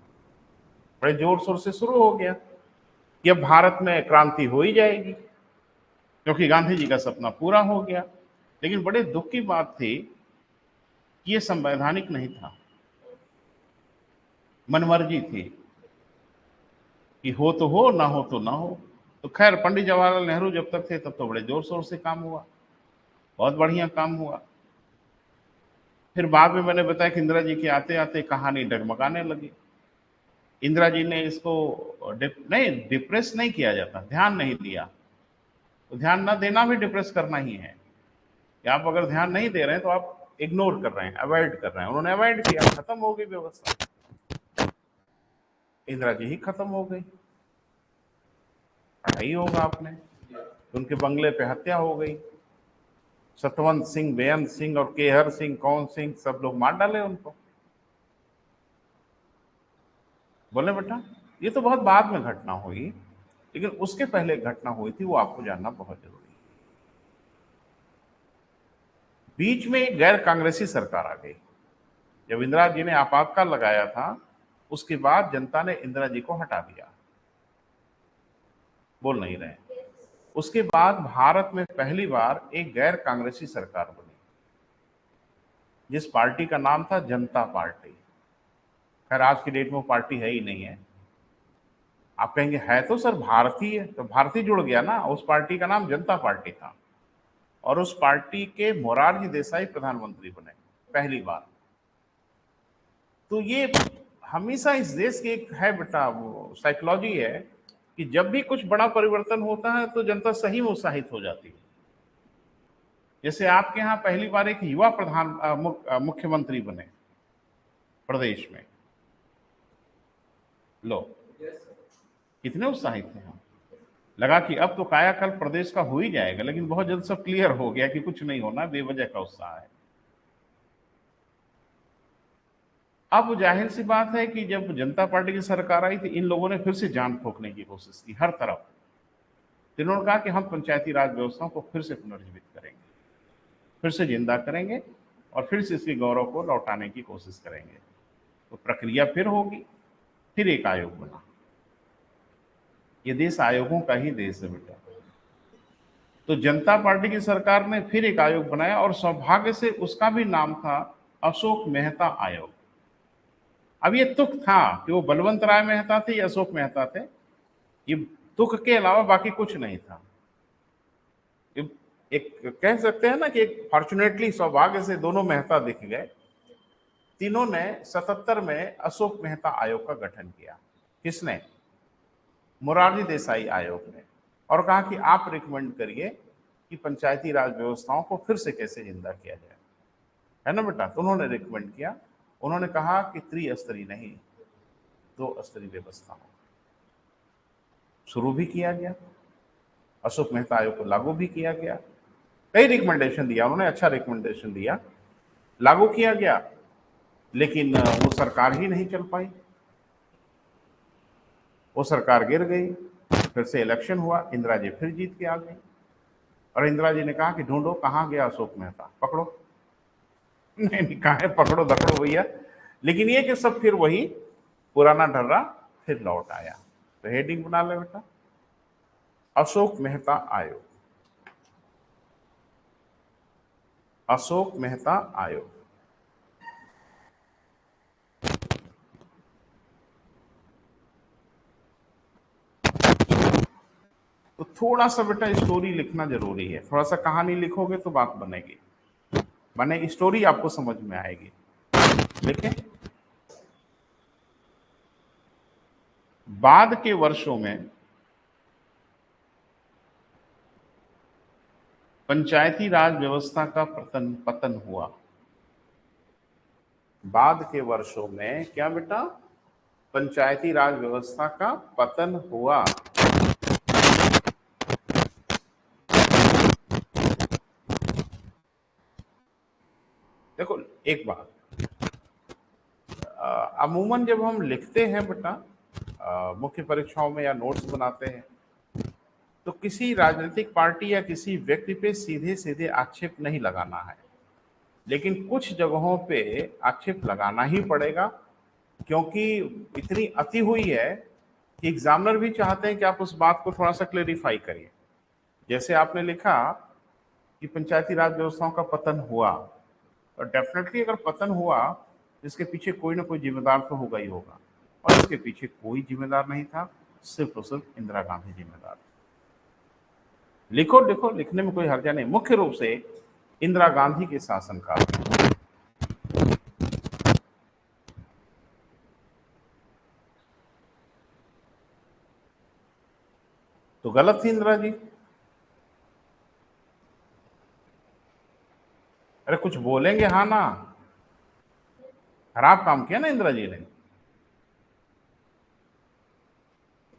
बड़े जोर शोर से शुरू हो गया कि अब भारत में क्रांति हो ही जाएगी, क्योंकि गांधी जी का सपना पूरा हो गया। लेकिन बड़े दुख की बात थी कि ये संवैधानिक नहीं था, मनमर्जी थी कि हो तो हो, ना हो तो ना हो। तो खैर, पंडित जवाहरलाल नेहरू जब तक थे तब तो बड़े जोर शोर से काम हुआ, बहुत बढ़िया काम हुआ। फिर बाद में मैंने बताया कि इंदिरा जी के आते आते कहानी डगमगाने लगी। इंदिरा जी ने इसको नहीं, डिप्रेस नहीं किया जाता, ध्यान नहीं दिया। तो ध्यान ना देना भी डिप्रेस करना ही है, कि आप अगर ध्यान नहीं दे रहे हैं तो आप इग्नोर कर रहे हैं, अवॉइड कर रहे हैं। उन्होंने अवॉइड किया, खत्म हो गई व्यवस्था, इंदिरा जी ही खत्म हो गई। पढ़ा ही होगा आपने, उनके बंगले पे हत्या हो गई। सतवंत सिंह, बेअंत सिंह और केहर सिंह, कौन सिंह, सब लोग मार डाले उनको। बोले बेटा, ये तो बहुत बाद में घटना हुई, लेकिन उसके पहले घटना हुई थी, वो आपको जानना बहुत जरूरी है। बीच में एक गैर कांग्रेसी सरकार आ गई। जब इंदिरा जी ने आपातकाल लगाया था, उसके बाद जनता ने इंदिरा जी को हटा दिया। बोल नहीं रहे। उसके बाद भारत में पहली बार एक गैर कांग्रेसी सरकार बनी, जिस पार्टी का नाम था जनता पार्टी। खैर, आज की डेट में वो पार्टी है ही नहीं है। आप कहेंगे है तो सर भारतीय, तो भारतीय जुड़ गया ना। उस पार्टी का नाम जनता पार्टी था, और उस पार्टी के मोरारजी देसाई प्रधानमंत्री बने पहली बार। तो ये हमेशा इस देश की एक है बेटा, वो साइकोलॉजी है कि जब भी कुछ बड़ा परिवर्तन होता है तो जनता सही में उत्साहित हो जाती है। जैसे आपके यहाँ पहली बार एक युवा मुख्यमंत्री बने प्रदेश में, लो कितने उत्साहित थे हम। लगा कि अब तो कायाकल्प प्रदेश का हो ही जाएगा, लेकिन बहुत जल्द सब क्लियर हो गया कि कुछ नहीं होना, बेवजह का उत्साह है। अब जाहिर सी बात है कि जब जनता पार्टी की सरकार आई थी, इन लोगों ने फिर से जान फूंकने की कोशिश की हर तरफ। तो इन्होंने कहा कि हम पंचायती राज व्यवस्था को फिर से पुनर्जीवित करेंगे, फिर से जिंदा करेंगे, और फिर से इसके गौरव को लौटाने की कोशिश करेंगे। तो प्रक्रिया फिर होगी, फिर एक आयोग बना। ये देश आयोगों का ही देश है बेटा। तो जनता पार्टी की सरकार ने फिर एक आयोग बनाया, और सौभाग्य से उसका भी नाम था अशोक मेहता आयोग। अब ये तुक था कि वो बलवंत राय मेहता थे या अशोक मेहता थे, ये तुक के अलावा बाकी कुछ नहीं था। एक कह सकते हैं ना कि एक फॉर्चुनेटली, सौभाग्य से दोनों मेहता दिख गए। तीनों ने 77 में अशोक मेहता आयोग का गठन किया। किसने? मोरारजी देसाई आयोग ने। और कहा कि आप रिकमेंड करिए कि पंचायती राज व्यवस्थाओं को फिर से कैसे जिंदा किया जाए, है ना बेटा। तो उन्होंने रिकमेंड किया, उन्होंने कहा कि त्रिस्तरीय नहीं, 2 स्तरीय व्यवस्था हो। शुरू भी किया गया, अशोक मेहता आयोग को लागू भी किया गया। कई रिकमेंडेशन दिया उन्होंने, अच्छा रिकमेंडेशन दिया, लागू किया गया, लेकिन वो सरकार ही नहीं चल पाई। वो सरकार गिर गई, फिर से इलेक्शन हुआ, इंदिरा जी फिर जीत के आ गई। और इंदिरा जी ने कहा कि ढूंढो कहाँ गया अशोक मेहता, पकड़ो। नहीं नहीं, कहाँ है, पकड़ो दकड़ो भैया। लेकिन ये कि सब फिर वही पुराना ढर्रा फिर लौट आया। तो हेडिंग बना ले बेटा, अशोक मेहता आयोग। अशोक मेहता आयोग। तो थोड़ा सा बेटा स्टोरी लिखना जरूरी है, थोड़ा सा कहानी लिखोगे तो बात बनेगी। माने स्टोरी आपको समझ में आएगी। देखें, बाद के वर्षों में पंचायती राज व्यवस्था का पतन हुआ। बाद के वर्षों में क्या बेटा? पंचायती राज व्यवस्था का पतन हुआ। देखो एक बात, अमूमन जब हम लिखते हैं बेटा मुख्य परीक्षाओं में या नोट्स बनाते हैं, तो किसी राजनीतिक पार्टी या किसी व्यक्ति पे सीधे सीधे आक्षेप नहीं लगाना है, लेकिन कुछ जगहों पे आक्षेप लगाना ही पड़ेगा, क्योंकि इतनी अति हुई है कि एग्जामिनर भी चाहते हैं कि आप उस बात को थोड़ा सा क्लेरिफाई करिए। जैसे आपने लिखा कि पंचायती राज व्यवस्थाओं का पतन हुआ, और डेफिनेटली अगर पतन हुआ इसके पीछे कोई ना कोई जिम्मेदार तो होगा ही होगा, और इसके पीछे कोई जिम्मेदार नहीं था, सिर्फ और सिर्फ इंदिरा गांधी जिम्मेदार। लिखो लिखो, लिखने में कोई हर्जा नहीं। मुख्य रूप से इंदिरा गांधी के शासनकाल में। तो गलत थी इंदिरा जी? अरे कुछ बोलेंगे हाँ ना? खराब काम किया ना इंदिरा जी ने,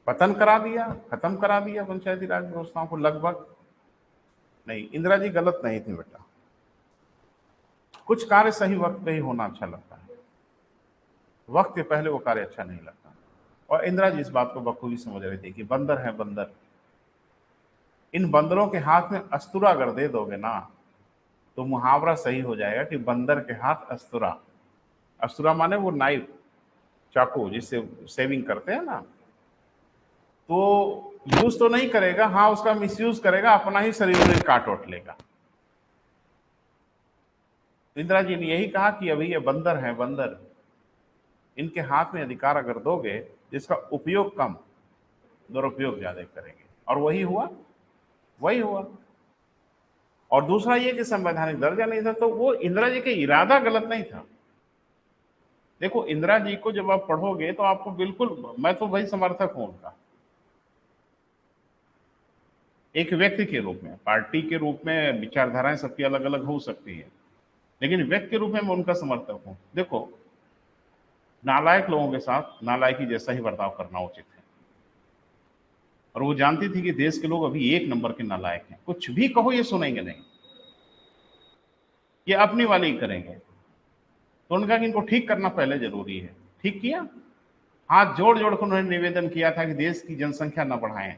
पतन करा दिया, खत्म करा दिया पंचायती राज व्यवस्थाओं को लगभग। नहीं, इंदिरा जी गलत नहीं थी बेटा। कुछ कार्य सही वक्त पे ही होना अच्छा लगता है, वक्त के पहले वो कार्य अच्छा नहीं लगता। और इंदिरा जी इस बात को बखूबी समझ रही थी कि बंदर है बंदर, इन बंदरों के हाथ में अस्तुरा अगर दे दोगे ना, तो मुहावरा सही हो जाएगा कि बंदर के हाथ अस्तुरा। अस्तुरा माने वो नाइफ, चाकू जिससे सेविंग करते हैं ना, तो यूज तो नहीं करेगा, हाँ उसका मिसयूज करेगा, अपना ही शरीर में काट उठ लेगा। इंदिरा जी ने यही कहा कि अभी ये बंदर है बंदर, इनके हाथ में अधिकार अगर दोगे जिसका उपयोग कम, दुरुपयोग ज्यादा करेंगे। और वही हुआ, वही हुआ। और दूसरा ये कि संवैधानिक दर्जा नहीं था, तो वो इंदिरा जी का इरादा गलत नहीं था। देखो इंदिरा जी को जब आप पढ़ोगे तो आपको बिल्कुल, मैं तो भाई समर्थक हूं उनका, एक व्यक्ति के रूप में। पार्टी के रूप में विचारधाराएं सबकी अलग अलग हो सकती है, लेकिन व्यक्ति के रूप में मैं उनका समर्थक हूं। देखो, नालायक लोगों के साथ नालायकी जैसा ही बर्ताव करना उचित है, और वो जानती थी कि देश के लोग अभी एक नंबर के नालायक हैं, कुछ भी कहो ये सुनेंगे नहीं, ये अपनी वाली ही करेंगे। तो उन्होंने कहा कि इनको ठीक करना पहले जरूरी है। ठीक किया, हाथ जोड़ जोड़ कर उन्होंने निवेदन किया था कि देश की जनसंख्या न बढ़ाएं,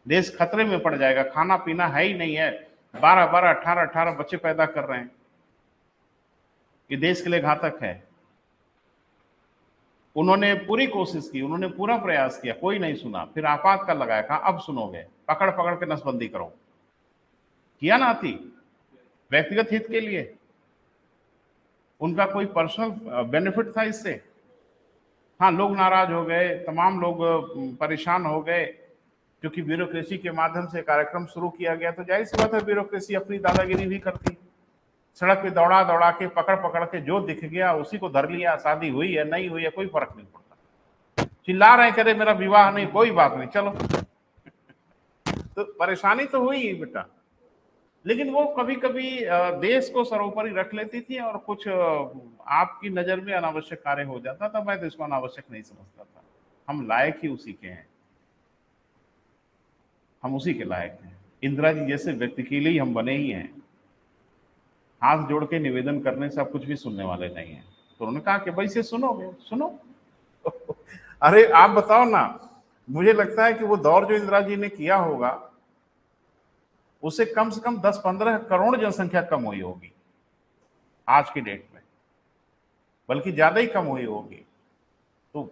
देश खतरे में पड़ जाएगा, खाना पीना है ही नहीं है, 12-12, 18-18 बच्चे पैदा कर रहे हैं, ये देश के लिए घातक है। उन्होंने पूरी कोशिश की, उन्होंने पूरा प्रयास किया, कोई नहीं सुना। फिर आपातकाल लगाया, कहा अब सुनोगे, पकड़ पकड़ के नसबंदी करो। किया ना थी, व्यक्तिगत हित के लिए, उनका कोई पर्सनल बेनिफिट था इससे? हाँ, लोग नाराज हो गए, तमाम लोग परेशान हो गए, क्योंकि ब्यूरोक्रेसी के माध्यम से कार्यक्रम शुरू किया गया। तो जाहिर सी बात है ब्यूरोक्रेसी अपनी दादागिरी भी करती, सड़क पे दौड़ा दौड़ा के, पकड़ पकड़ के, जो दिख गया उसी को धर लिया। शादी हुई है नहीं हुई है कोई फर्क नहीं पड़ता, चिल्ला रहे करे मेरा विवाह नहीं, कोई बात नहीं चलो। तो परेशानी तो हुई बेटा, लेकिन वो कभी कभी देश को सर्वोपरि रख लेती थी, और कुछ आपकी नजर में अनावश्यक कार्य हो जाता था। मैं तो इसको अनावश्यक नहीं समझता था, हम लायक ही उसी के हैं, हम उसी के लायक हैं। इंदिरा जी जैसे व्यक्ति के लिए ही हम बने ही हैं। हाथ जोड़ के निवेदन करने से आप कुछ भी सुनने वाले नहीं हैं। तो उन्होंने कहा कि भाई से सुनोगे सुनो। अरे आप बताओ ना, मुझे लगता है कि वो दौर जो इंदिरा जी ने किया होगा, उससे कम से कम 10-15 करोड़ जनसंख्या कम हुई होगी आज की डेट में, बल्कि ज्यादा ही कम हुई होगी। तो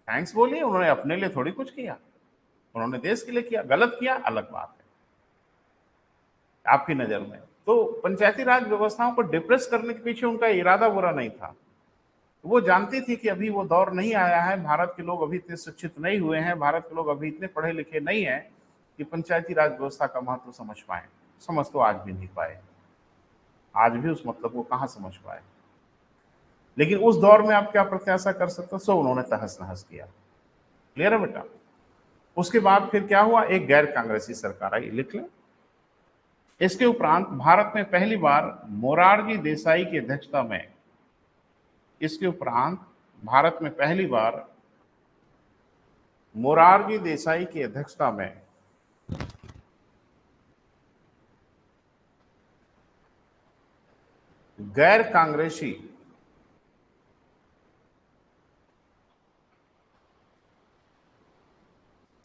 थैंक्स बोलिए, उन्होंने अपने लिए थोड़ी कुछ किया, उन्होंने देश के लिए किया। गलत किया अलग बात है आपकी नजर में। तो पंचायती राज व्यवस्थाओं को डिप्रेस करने के पीछे उनका इरादा बुरा नहीं था। वो जानती थी कि अभी वो दौर नहीं आया है, भारत के लोग अभी इतने शिक्षित नहीं हुए हैं, भारत के लोग अभी इतने पढ़े लिखे नहीं हैं कि पंचायती राज व्यवस्था का महत्व समझ पाए। समझ तो आज भी नहीं पाए, आज भी उस मतलब को कहां समझ पाए। लेकिन उस दौर में आप क्या प्रत्याशा कर सकते हो, सो उन्होंने तहस नहस किया। क्लियर है बेटा। उसके बाद फिर क्या हुआ, एक गैर कांग्रेसी सरकार आई, लिख लें। इसके उपरांत भारत में पहली बार मोरारजी देसाई की अध्यक्षता में इसके उपरांत भारत में पहली बार मोरारजी देसाई की अध्यक्षता में गैर कांग्रेसी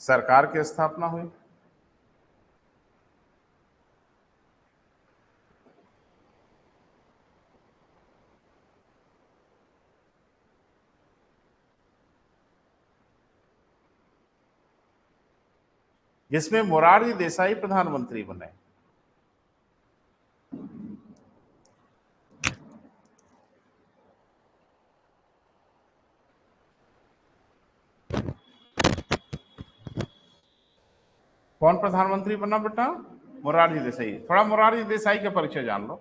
सरकार की स्थापना हुई। जिसमें मोरारजी देसाई प्रधानमंत्री बने। कौन प्रधानमंत्री बना बेटा, मोरारजी देसाई। थोड़ा मोरारजी देसाई का परिचय जान लो।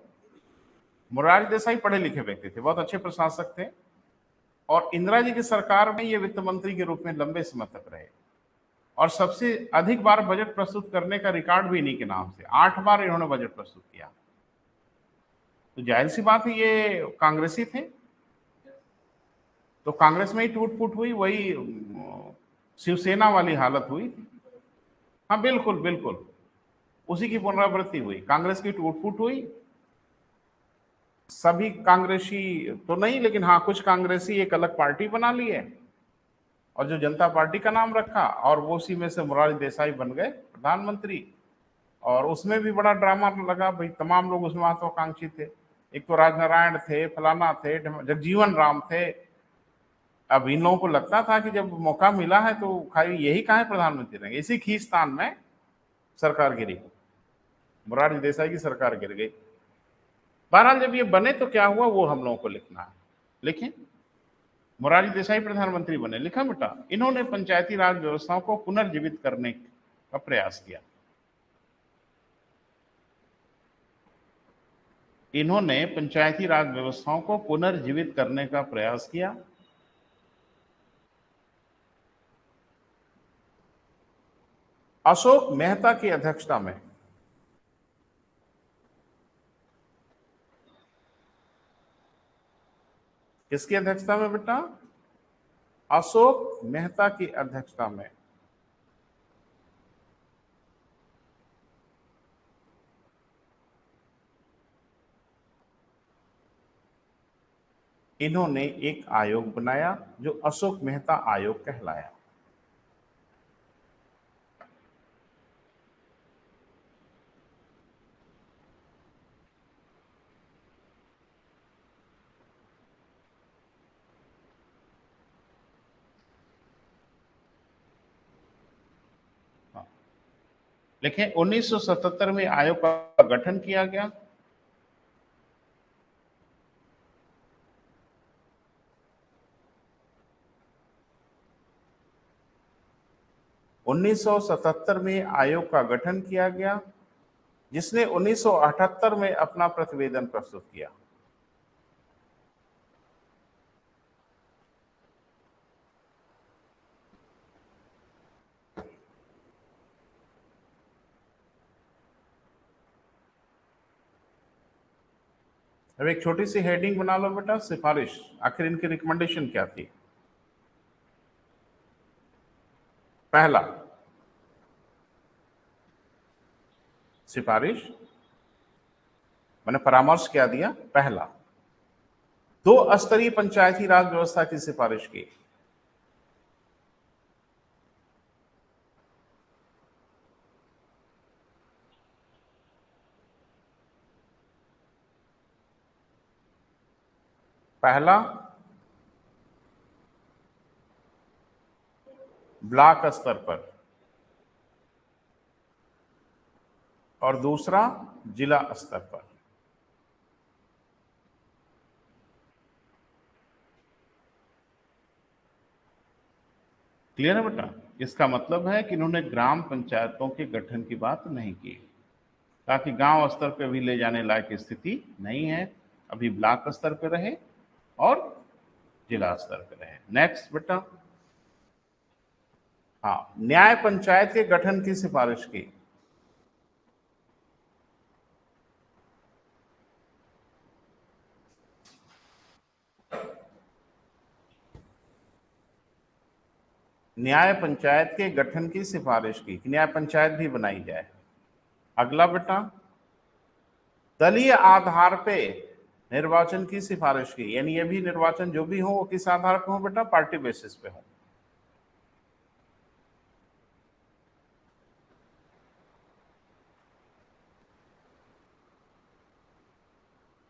मोरारजी देसाई पढ़े लिखे व्यक्ति थे, बहुत अच्छे प्रशासक थे, और इंदिरा जी की सरकार में ये वित्त मंत्री के रूप में लंबे समय तक रहे, और सबसे अधिक बार बजट प्रस्तुत करने का रिकॉर्ड भी इन्हीं के नाम से, 8 बार इन्होंने बजट प्रस्तुत किया। तो जाहिर सी बात है ये कांग्रेसी थे, तो कांग्रेस में ही टूट फूट हुई, वही शिवसेना वाली हालत हुई। हाँ बिल्कुल बिल्कुल, उसी की पुनरावृत्ति हुई, कांग्रेस की टूट फूट हुई। सभी कांग्रेसी तो नहीं, लेकिन हाँ कुछ कांग्रेसी एक अलग पार्टी बना ली है, और जो जनता पार्टी का नाम रखा, और वो उसी में से मोरारजी देसाई बन गए प्रधानमंत्री। और उसमें भी बड़ा ड्रामा लगा भाई, तमाम लोग उसमें महत्वाकांक्षी थे। एक तो राजनारायण थे, फलाना थे, जगजीवन राम थे। अब इन लोगों को लगता था कि जब मौका मिला है तो खाली यही कहाँ है प्रधानमंत्री रहेंगे। इसी खींचतान में सरकार गिरी, मोरारजी देसाई की सरकार गिर गई। बहरहाल जब ये बने तो क्या हुआ वो हम लोगों को लिखना है। लिखें, मोरारजी देसाई प्रधानमंत्री बने, लिखा बेटा। इन्होंने पंचायती राज व्यवस्थाओं को पुनर्जीवित करने का प्रयास किया। इन्होंने पंचायती राज व्यवस्थाओं को पुनर्जीवित करने का प्रयास किया। अशोक मेहता की अध्यक्षता में, किसकी अध्यक्षता में बेटा, अशोक मेहता की अध्यक्षता में इन्होंने एक आयोग बनाया जो अशोक मेहता आयोग कहलाया। लेकिन 1977 में आयोग का गठन किया गया। उन्नीस में आयोग का गठन किया गया, जिसने 1978 में अपना प्रतिवेदन प्रस्तुत किया। अब एक छोटी सी हेडिंग बना लो बेटा, सिफारिश। आखिर इनकी रिकमेंडेशन क्या थी। पहला, सिफारिश मैंने परामर्श क्या दिया, पहला, 2 स्तरीय पंचायती राज व्यवस्था की सिफारिश की। पहला, ब्लॉक स्तर पर, और दूसरा जिला स्तर पर। क्लियर है बेटा। इसका मतलब है कि इन्होंने ग्राम पंचायतों के गठन की बात नहीं की। ताकि गांव स्तर पे भी ले जाने लायक स्थिति नहीं है, अभी ब्लॉक स्तर पे रहे और जिला स्तर पे रहे। नेक्स्ट बेटा, हाँ, न्याय पंचायत के गठन की सिफारिश की। न्याय पंचायत के गठन की सिफारिश की कि न्याय पंचायत भी बनाई जाए। अगला बेटा, दलीय आधार पे निर्वाचन की सिफारिश की, यानी ये भी निर्वाचन जो भी हो वो किस आधार पे हो बेटा, पार्टी बेसिस पे हो।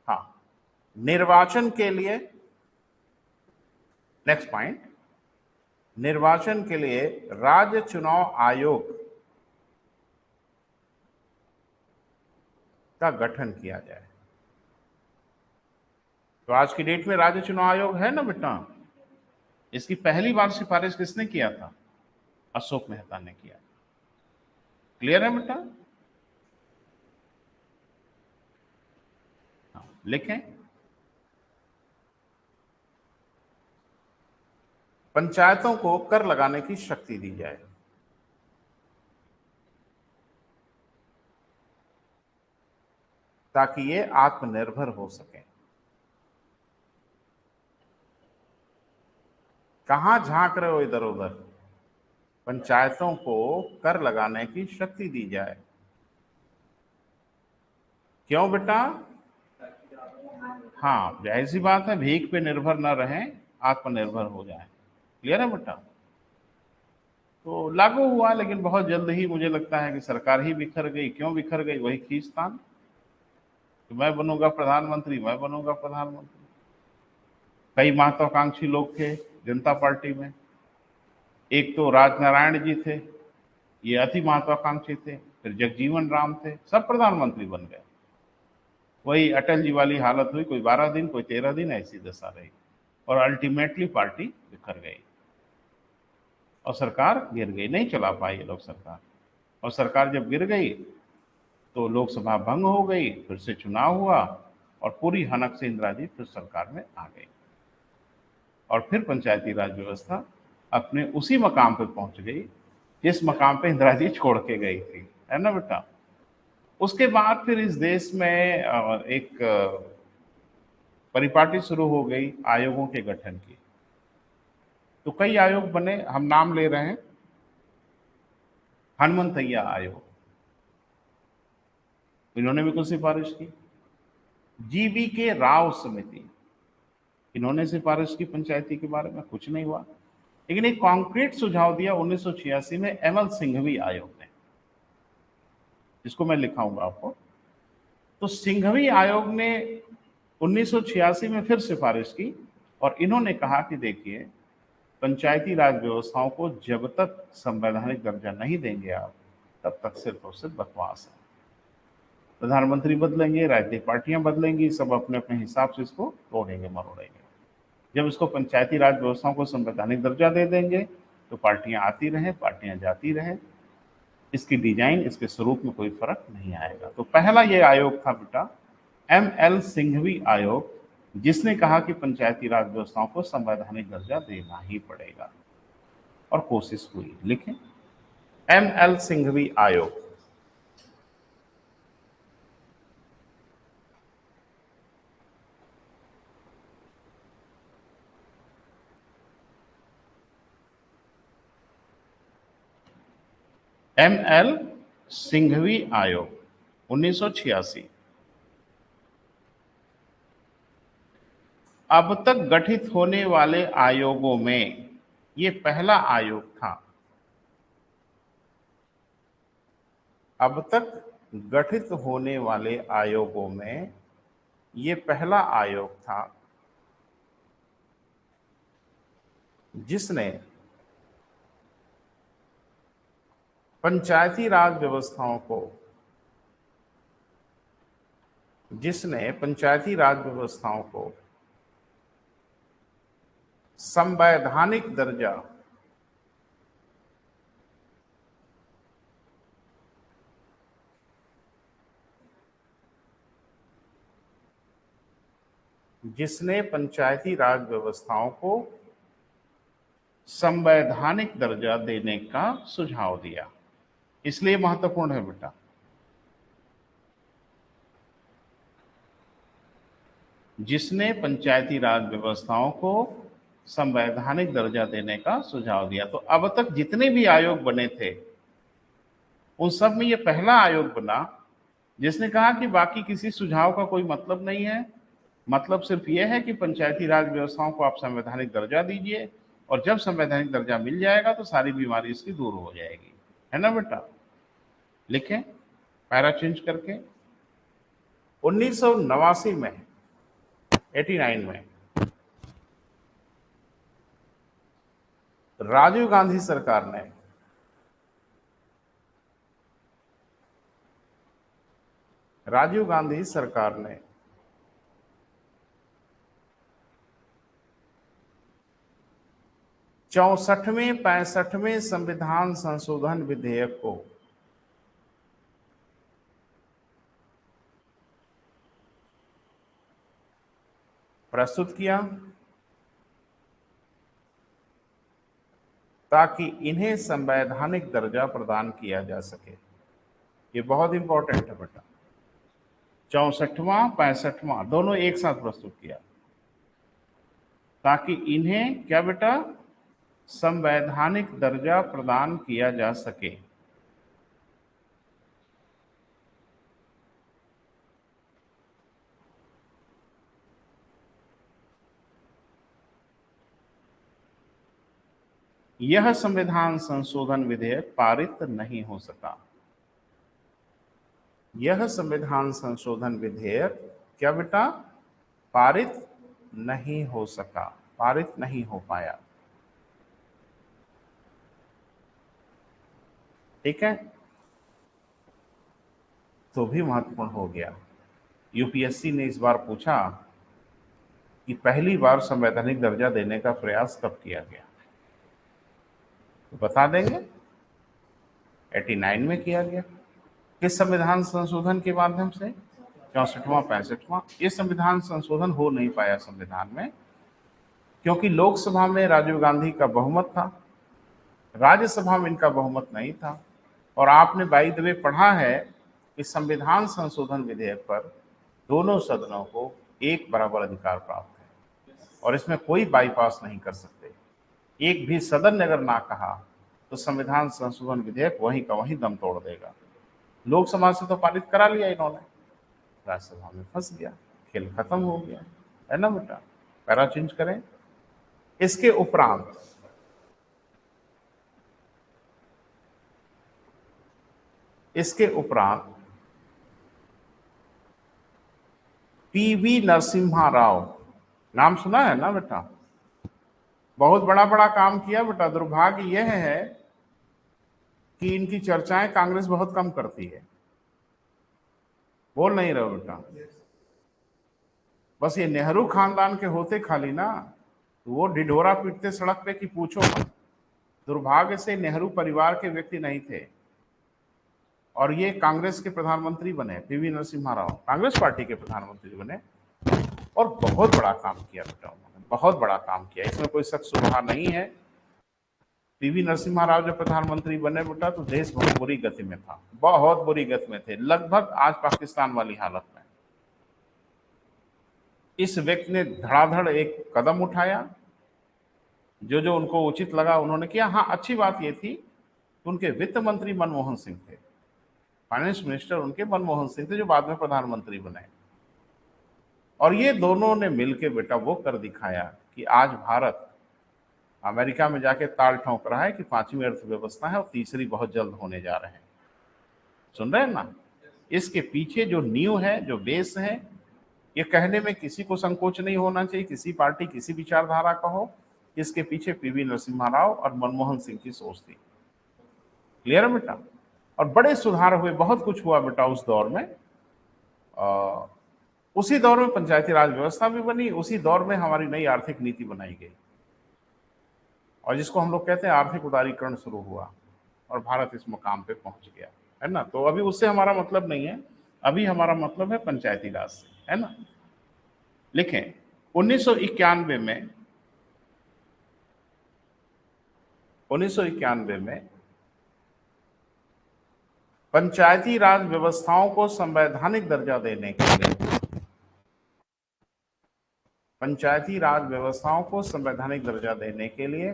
हाँ, निर्वाचन के लिए, नेक्स्ट पॉइंट, निर्वाचन के लिए राज्य चुनाव आयोग का गठन किया जाए। तो आज की डेट में राज्य चुनाव आयोग है ना बेटा, इसकी पहली बार सिफारिश किसने किया था, अशोक मेहता ने किया। क्लियर है बेटा, हाँ, लिखें, पंचायतों को कर लगाने की शक्ति दी जाए। ताकि ये आत्मनिर्भर हो सके। कहां झांक रहे हो इधर उधर, पंचायतों को कर लगाने की शक्ति दी जाए। क्यों बेटा, हाँ, जाहिर सी बात है, भीख पे निर्भर न रहें, आत्मनिर्भर हो जाए। क्लियर है बेटा, तो लागू हुआ, लेकिन बहुत जल्द ही मुझे लगता है कि सरकार ही बिखर गई। क्यों बिखर गई, वही खींचतान कि मैं बनूंगा प्रधानमंत्री, मैं बनूंगा प्रधानमंत्री। कई महत्वाकांक्षी लोग थे जनता पार्टी में, एक तो राजनारायण जी थे, ये अति महत्वाकांक्षी थे, फिर जगजीवन राम थे, सब प्रधानमंत्री बन गए। वही अटल जी वाली हालत हुई, कोई 12 दिन, कोई 13 दिन, ऐसी दशा रही और अल्टीमेटली पार्टी बिखर गई और सरकार गिर गई, नहीं चला पाई ये लोग सरकार। और सरकार जब गिर गई तो लोकसभा भंग हो गई, फिर से चुनाव हुआ और पूरी हनक से इंदिरा जी फिर सरकार में आ गई और फिर पंचायती राज व्यवस्था अपने उसी मकाम पे पहुंच गई जिस मकाम पे इंदिरा जी छोड़ के गई थी, है ना बेटा। उसके बाद फिर इस देश में एक परिपाटी शुरू हो गई आयोगों के गठन की। तो कई आयोग बने, हम नाम ले रहे हैं। हनुमंतैया आयोग, इन्होंने भी कुछ सिफारिश की। जीवी के राव समिति, इन्होंने सिफारिश की पंचायती के बारे में, कुछ नहीं हुआ। लेकिन एक कॉन्क्रीट सुझाव दिया 1986 में एमएल सिंघवी आयोग ने, जिसको मैं लिखाऊंगा आपको। तो सिंघवी आयोग ने 1986 में फिर सिफारिश की और इन्होंने कहा कि देखिए, पंचायती राज व्यवस्थाओं को जब तक संवैधानिक दर्जा नहीं देंगे आप, तब तक सिर्फ और सिर्फ बकवास है। प्रधानमंत्री बदलेंगे, राजनीतिक पार्टियां बदलेंगी, सब अपने अपने हिसाब से इसको तोड़ेंगे मरोड़ेंगे। जब इसको पंचायती राज व्यवस्थाओं को संवैधानिक दर्जा दे देंगे तो पार्टियां आती रहें, पार्टियां जाती रहें, इसकी डिजाइन, इसके स्वरूप में कोई फर्क नहीं आएगा। तो पहला ये आयोग था बेटा एमएल सिंघवी आयोग, जिसने कहा कि पंचायती राज व्यवस्थाओं को संवैधानिक दर्जा देना ही पड़ेगा और कोशिश हुई। लिखें, एमएल सिंघवी आयोग। एमएल सिंघवी आयोग 1986। अब तक गठित होने वाले आयोगों में ये पहला आयोग था। अब तक गठित होने वाले आयोगों में ये पहला आयोग था जिसने पंचायती राज व्यवस्थाओं को, जिसने पंचायती राज व्यवस्थाओं को संवैधानिक दर्जा जिसने पंचायती राज व्यवस्थाओं को संवैधानिक दर्जा देने का सुझाव दिया। इसलिए महत्वपूर्ण है बेटा। जिसने पंचायती राज व्यवस्थाओं को संवैधानिक दर्जा देने का सुझाव दिया। तो अब तक जितने भी आयोग बने थे उन सब में ये पहला आयोग बना जिसने कहा कि बाकी किसी सुझाव का कोई मतलब नहीं है, मतलब सिर्फ यह है कि पंचायती राज व्यवस्थाओं को आप संवैधानिक दर्जा दीजिए और जब संवैधानिक दर्जा मिल जाएगा तो सारी बीमारी इसकी दूर हो जाएगी। है ना बेटा? लिखें पैरा चेंज करके। 1989 में 89 में राजीव गांधी सरकार ने राजीव गांधी सरकार ने 64वें 65वें संविधान संशोधन विधेयक को प्रस्तुत किया ताकि इन्हें संवैधानिक दर्जा प्रदान किया जा सके। ये बहुत इंपॉर्टेंट है बेटा। 64वां 65वां दोनों एक साथ प्रस्तुत किया ताकि इन्हें क्या बेटा संवैधानिक दर्जा प्रदान किया जा सके। यह संविधान संशोधन विधेयक पारित नहीं हो सका। यह संविधान संशोधन विधेयक क्या बेटा पारित नहीं हो सका, पारित नहीं हो पाया। ठीक है, तो भी महत्वपूर्ण हो गया। यूपीएससी ने इस बार पूछा कि पहली बार संवैधानिक दर्जा देने का प्रयास कब किया गया, तो बता देंगे 89 में किया गया। किस संविधान संशोधन के माध्यम से? 64वां 65वां। ये संविधान संशोधन हो नहीं पाया संविधान में क्योंकि लोकसभा में राजीव गांधी का बहुमत था, राज्यसभा में इनका बहुमत नहीं था। और आपने बाय द वे पढ़ा है कि संविधान संशोधन विधेयक पर दोनों सदनों को एक बराबर अधिकार प्राप्त है और इसमें कोई बाईपास नहीं कर सकते। एक भी सदन ने अगर ना कहा तो संविधान संशोधन विधेयक वहीं का वहीं दम तोड़ देगा। लोकसभा से तो पारित करा लिया इन्होंने, राज्यसभा में फंस गया, खेल खत्म हो गया। है ना बेटा? पैरा चेंज करें। इसके उपरांत पीवी नरसिम्हा राव, नाम सुना है ना बेटा? बहुत बड़ा बड़ा काम किया बेटा। दुर्भाग्य यह है कि इनकी चर्चाएं कांग्रेस बहुत कम करती है। बोल नहीं रहे बेटा? बस ये नेहरू खानदान के होते खाली ना, तो वो ढिढोरा पीटते सड़क पे कि पूछो मत। दुर्भाग्य से नेहरू परिवार के व्यक्ति नहीं थे और ये कांग्रेस के प्रधानमंत्री बने। पीवी नरसिम्हा राव कांग्रेस पार्टी के प्रधानमंत्री बने और बहुत बड़ा काम किया बेटा उन्होंने, बहुत बड़ा काम किया, इसमें कोई शक शुबहा नहीं है। पीवी नरसिम्हा राव जब प्रधानमंत्री बने बेटा तो देश बहुत बुरी गति में था, बहुत बुरी गति में थे, लगभग आज पाकिस्तान वाली हालत में। इस व्यक्ति ने धड़ाधड़ एक कदम उठाया, जो जो उनको उचित लगा उन्होंने किया। हाँ, अच्छी बात यह थी कि उनके वित्त मंत्री मनमोहन सिंह थे, फाइनेंस मिनिस्टर उनके मनमोहन सिंह थे, जो बाद में प्रधानमंत्री बने। और ये दोनों ने मिलकर बेटा वो कर दिखाया कि आज भारत अमेरिका में जाके ताल ठोंक रहा है कि 5वीं अर्थव्यवस्था है और तीसरी बहुत जल्द होने जा रहे हैं। सुन रहे हैं ना? इसके पीछे जो नींव है, जो बेस है, ये कहने में किसी को संकोच नहीं होना चाहिए, किसी पार्टी किसी विचारधारा का हो, इसके पीछे पीवी नरसिम्हा राव और मनमोहन सिंह की सोच थी। क्लियर है बेटा? और बड़े सुधार हुए, बहुत कुछ हुआ बेटा उस दौर में। उसी दौर में पंचायती राज व्यवस्था भी बनी, उसी दौर में हमारी नई आर्थिक नीति बनाई गई और जिसको हम लोग कहते हैं आर्थिक उदारीकरण शुरू हुआ और भारत इस मुकाम पे पहुंच गया। है ना? तो अभी उससे हमारा मतलब नहीं है, अभी हमारा मतलब है पंचायती राज से। है ना? लिखें 1991 में 1991 में पंचायती राज व्यवस्थाओं को संवैधानिक दर्जा देने के लिए पंचायती राज व्यवस्थाओं को संवैधानिक दर्जा देने के लिए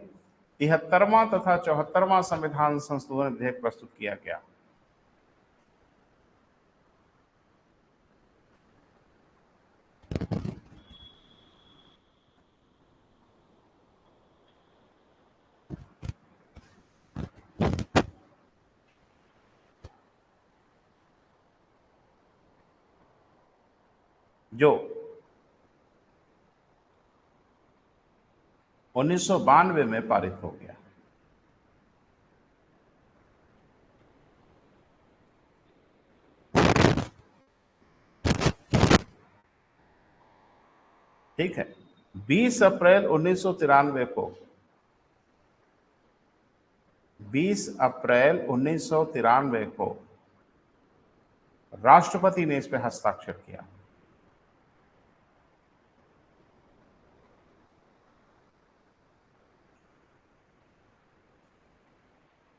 73वां तथा 74वां संविधान संशोधन विधेयक प्रस्तुत किया गया। जो 1992 में पारित हो गया। ठीक है, 20 अप्रैल 1993 को 20 अप्रैल 1993 को राष्ट्रपति ने इस पर हस्ताक्षर किया।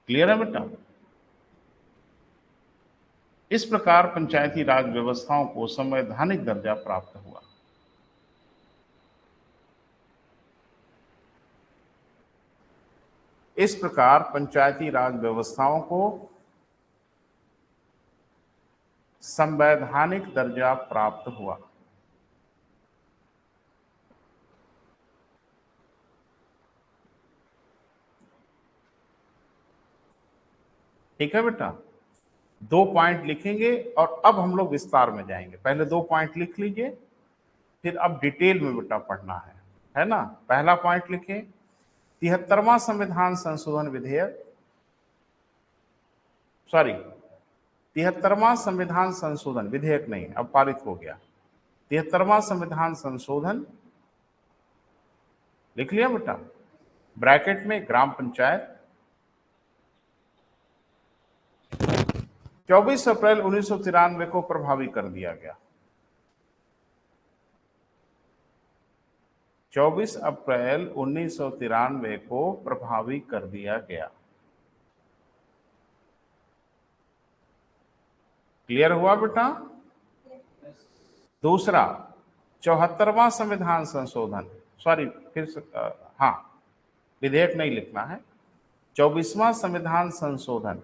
क्लियर है बेटा? इस प्रकार पंचायती राज व्यवस्थाओं को संवैधानिक दर्जा प्राप्त हुआ। इस प्रकार पंचायती राज व्यवस्थाओं को संवैधानिक दर्जा प्राप्त हुआ। ठीक है बेटा, 2 पॉइंट लिखेंगे और अब हम लोग विस्तार में जाएंगे। पहले 2 पॉइंट लिख लीजिए, फिर अब डिटेल में बेटा पढ़ना है ना। पहला पॉइंट लिखें, 73वां संविधान संशोधन विधेयक, 73वां संविधान संशोधन विधेयक नहीं, अब पारित हो गया। 73वां संविधान संशोधन लिख लिया बेटा, ब्रैकेट में ग्राम पंचायत, 24 अप्रैल 1993 को प्रभावी कर दिया गया। 24 अप्रैल 1993 को प्रभावी कर दिया गया। क्लियर हुआ बेटा? दूसरा, 74वां संविधान संशोधन, विधेयक नहीं लिखना है, 24वां संविधान संशोधन,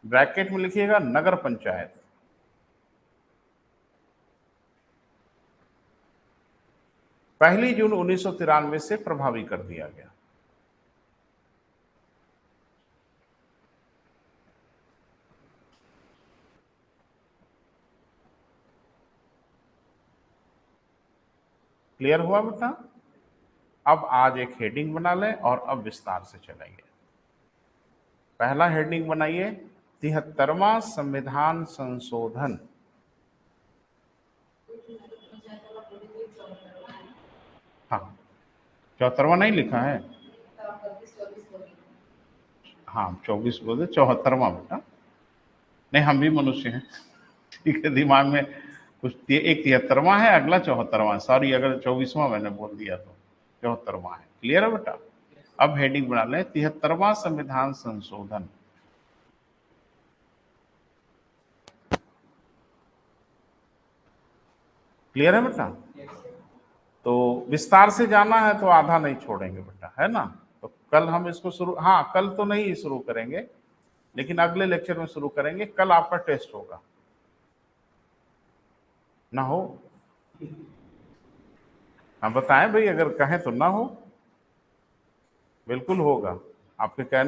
ब्रैकेट में लिखिएगा नगर पंचायत, पहली जून 1993 से प्रभावी कर दिया गया। क्लियर हुआ बेटा? अब आज एक हेडिंग बना लें और अब विस्तार से चलेंगे। पहला हेडिंग बनाइए, 73वां संविधान संशोधन। हाँ, 74वां नहीं लिखा है? हाँ, 24 बोले, 74वां बेटा। नहीं, हम भी मनुष्य हैं, ठीक है, दिमाग में कुछ एक 73वां है, अगला 74वां। सॉरी, अगर 24वां मैंने बोल दिया तो 74वां है। क्लियर है बेटा? अब हेडिंग बना लें, 73वां संविधान संशोधन। क्लियर है बेटा? तो विस्तार से जाना है तो आधा नहीं छोड़ेंगे बेटा, है ना। तो कल हम इसको कल तो नहीं शुरू करेंगे, लेकिन अगले लेक्चर में शुरू करेंगे। कल आपका टेस्ट होगा, ना हो? हम बताएं भाई, अगर कहें तो ना हो, बिल्कुल होगा, आपके कहने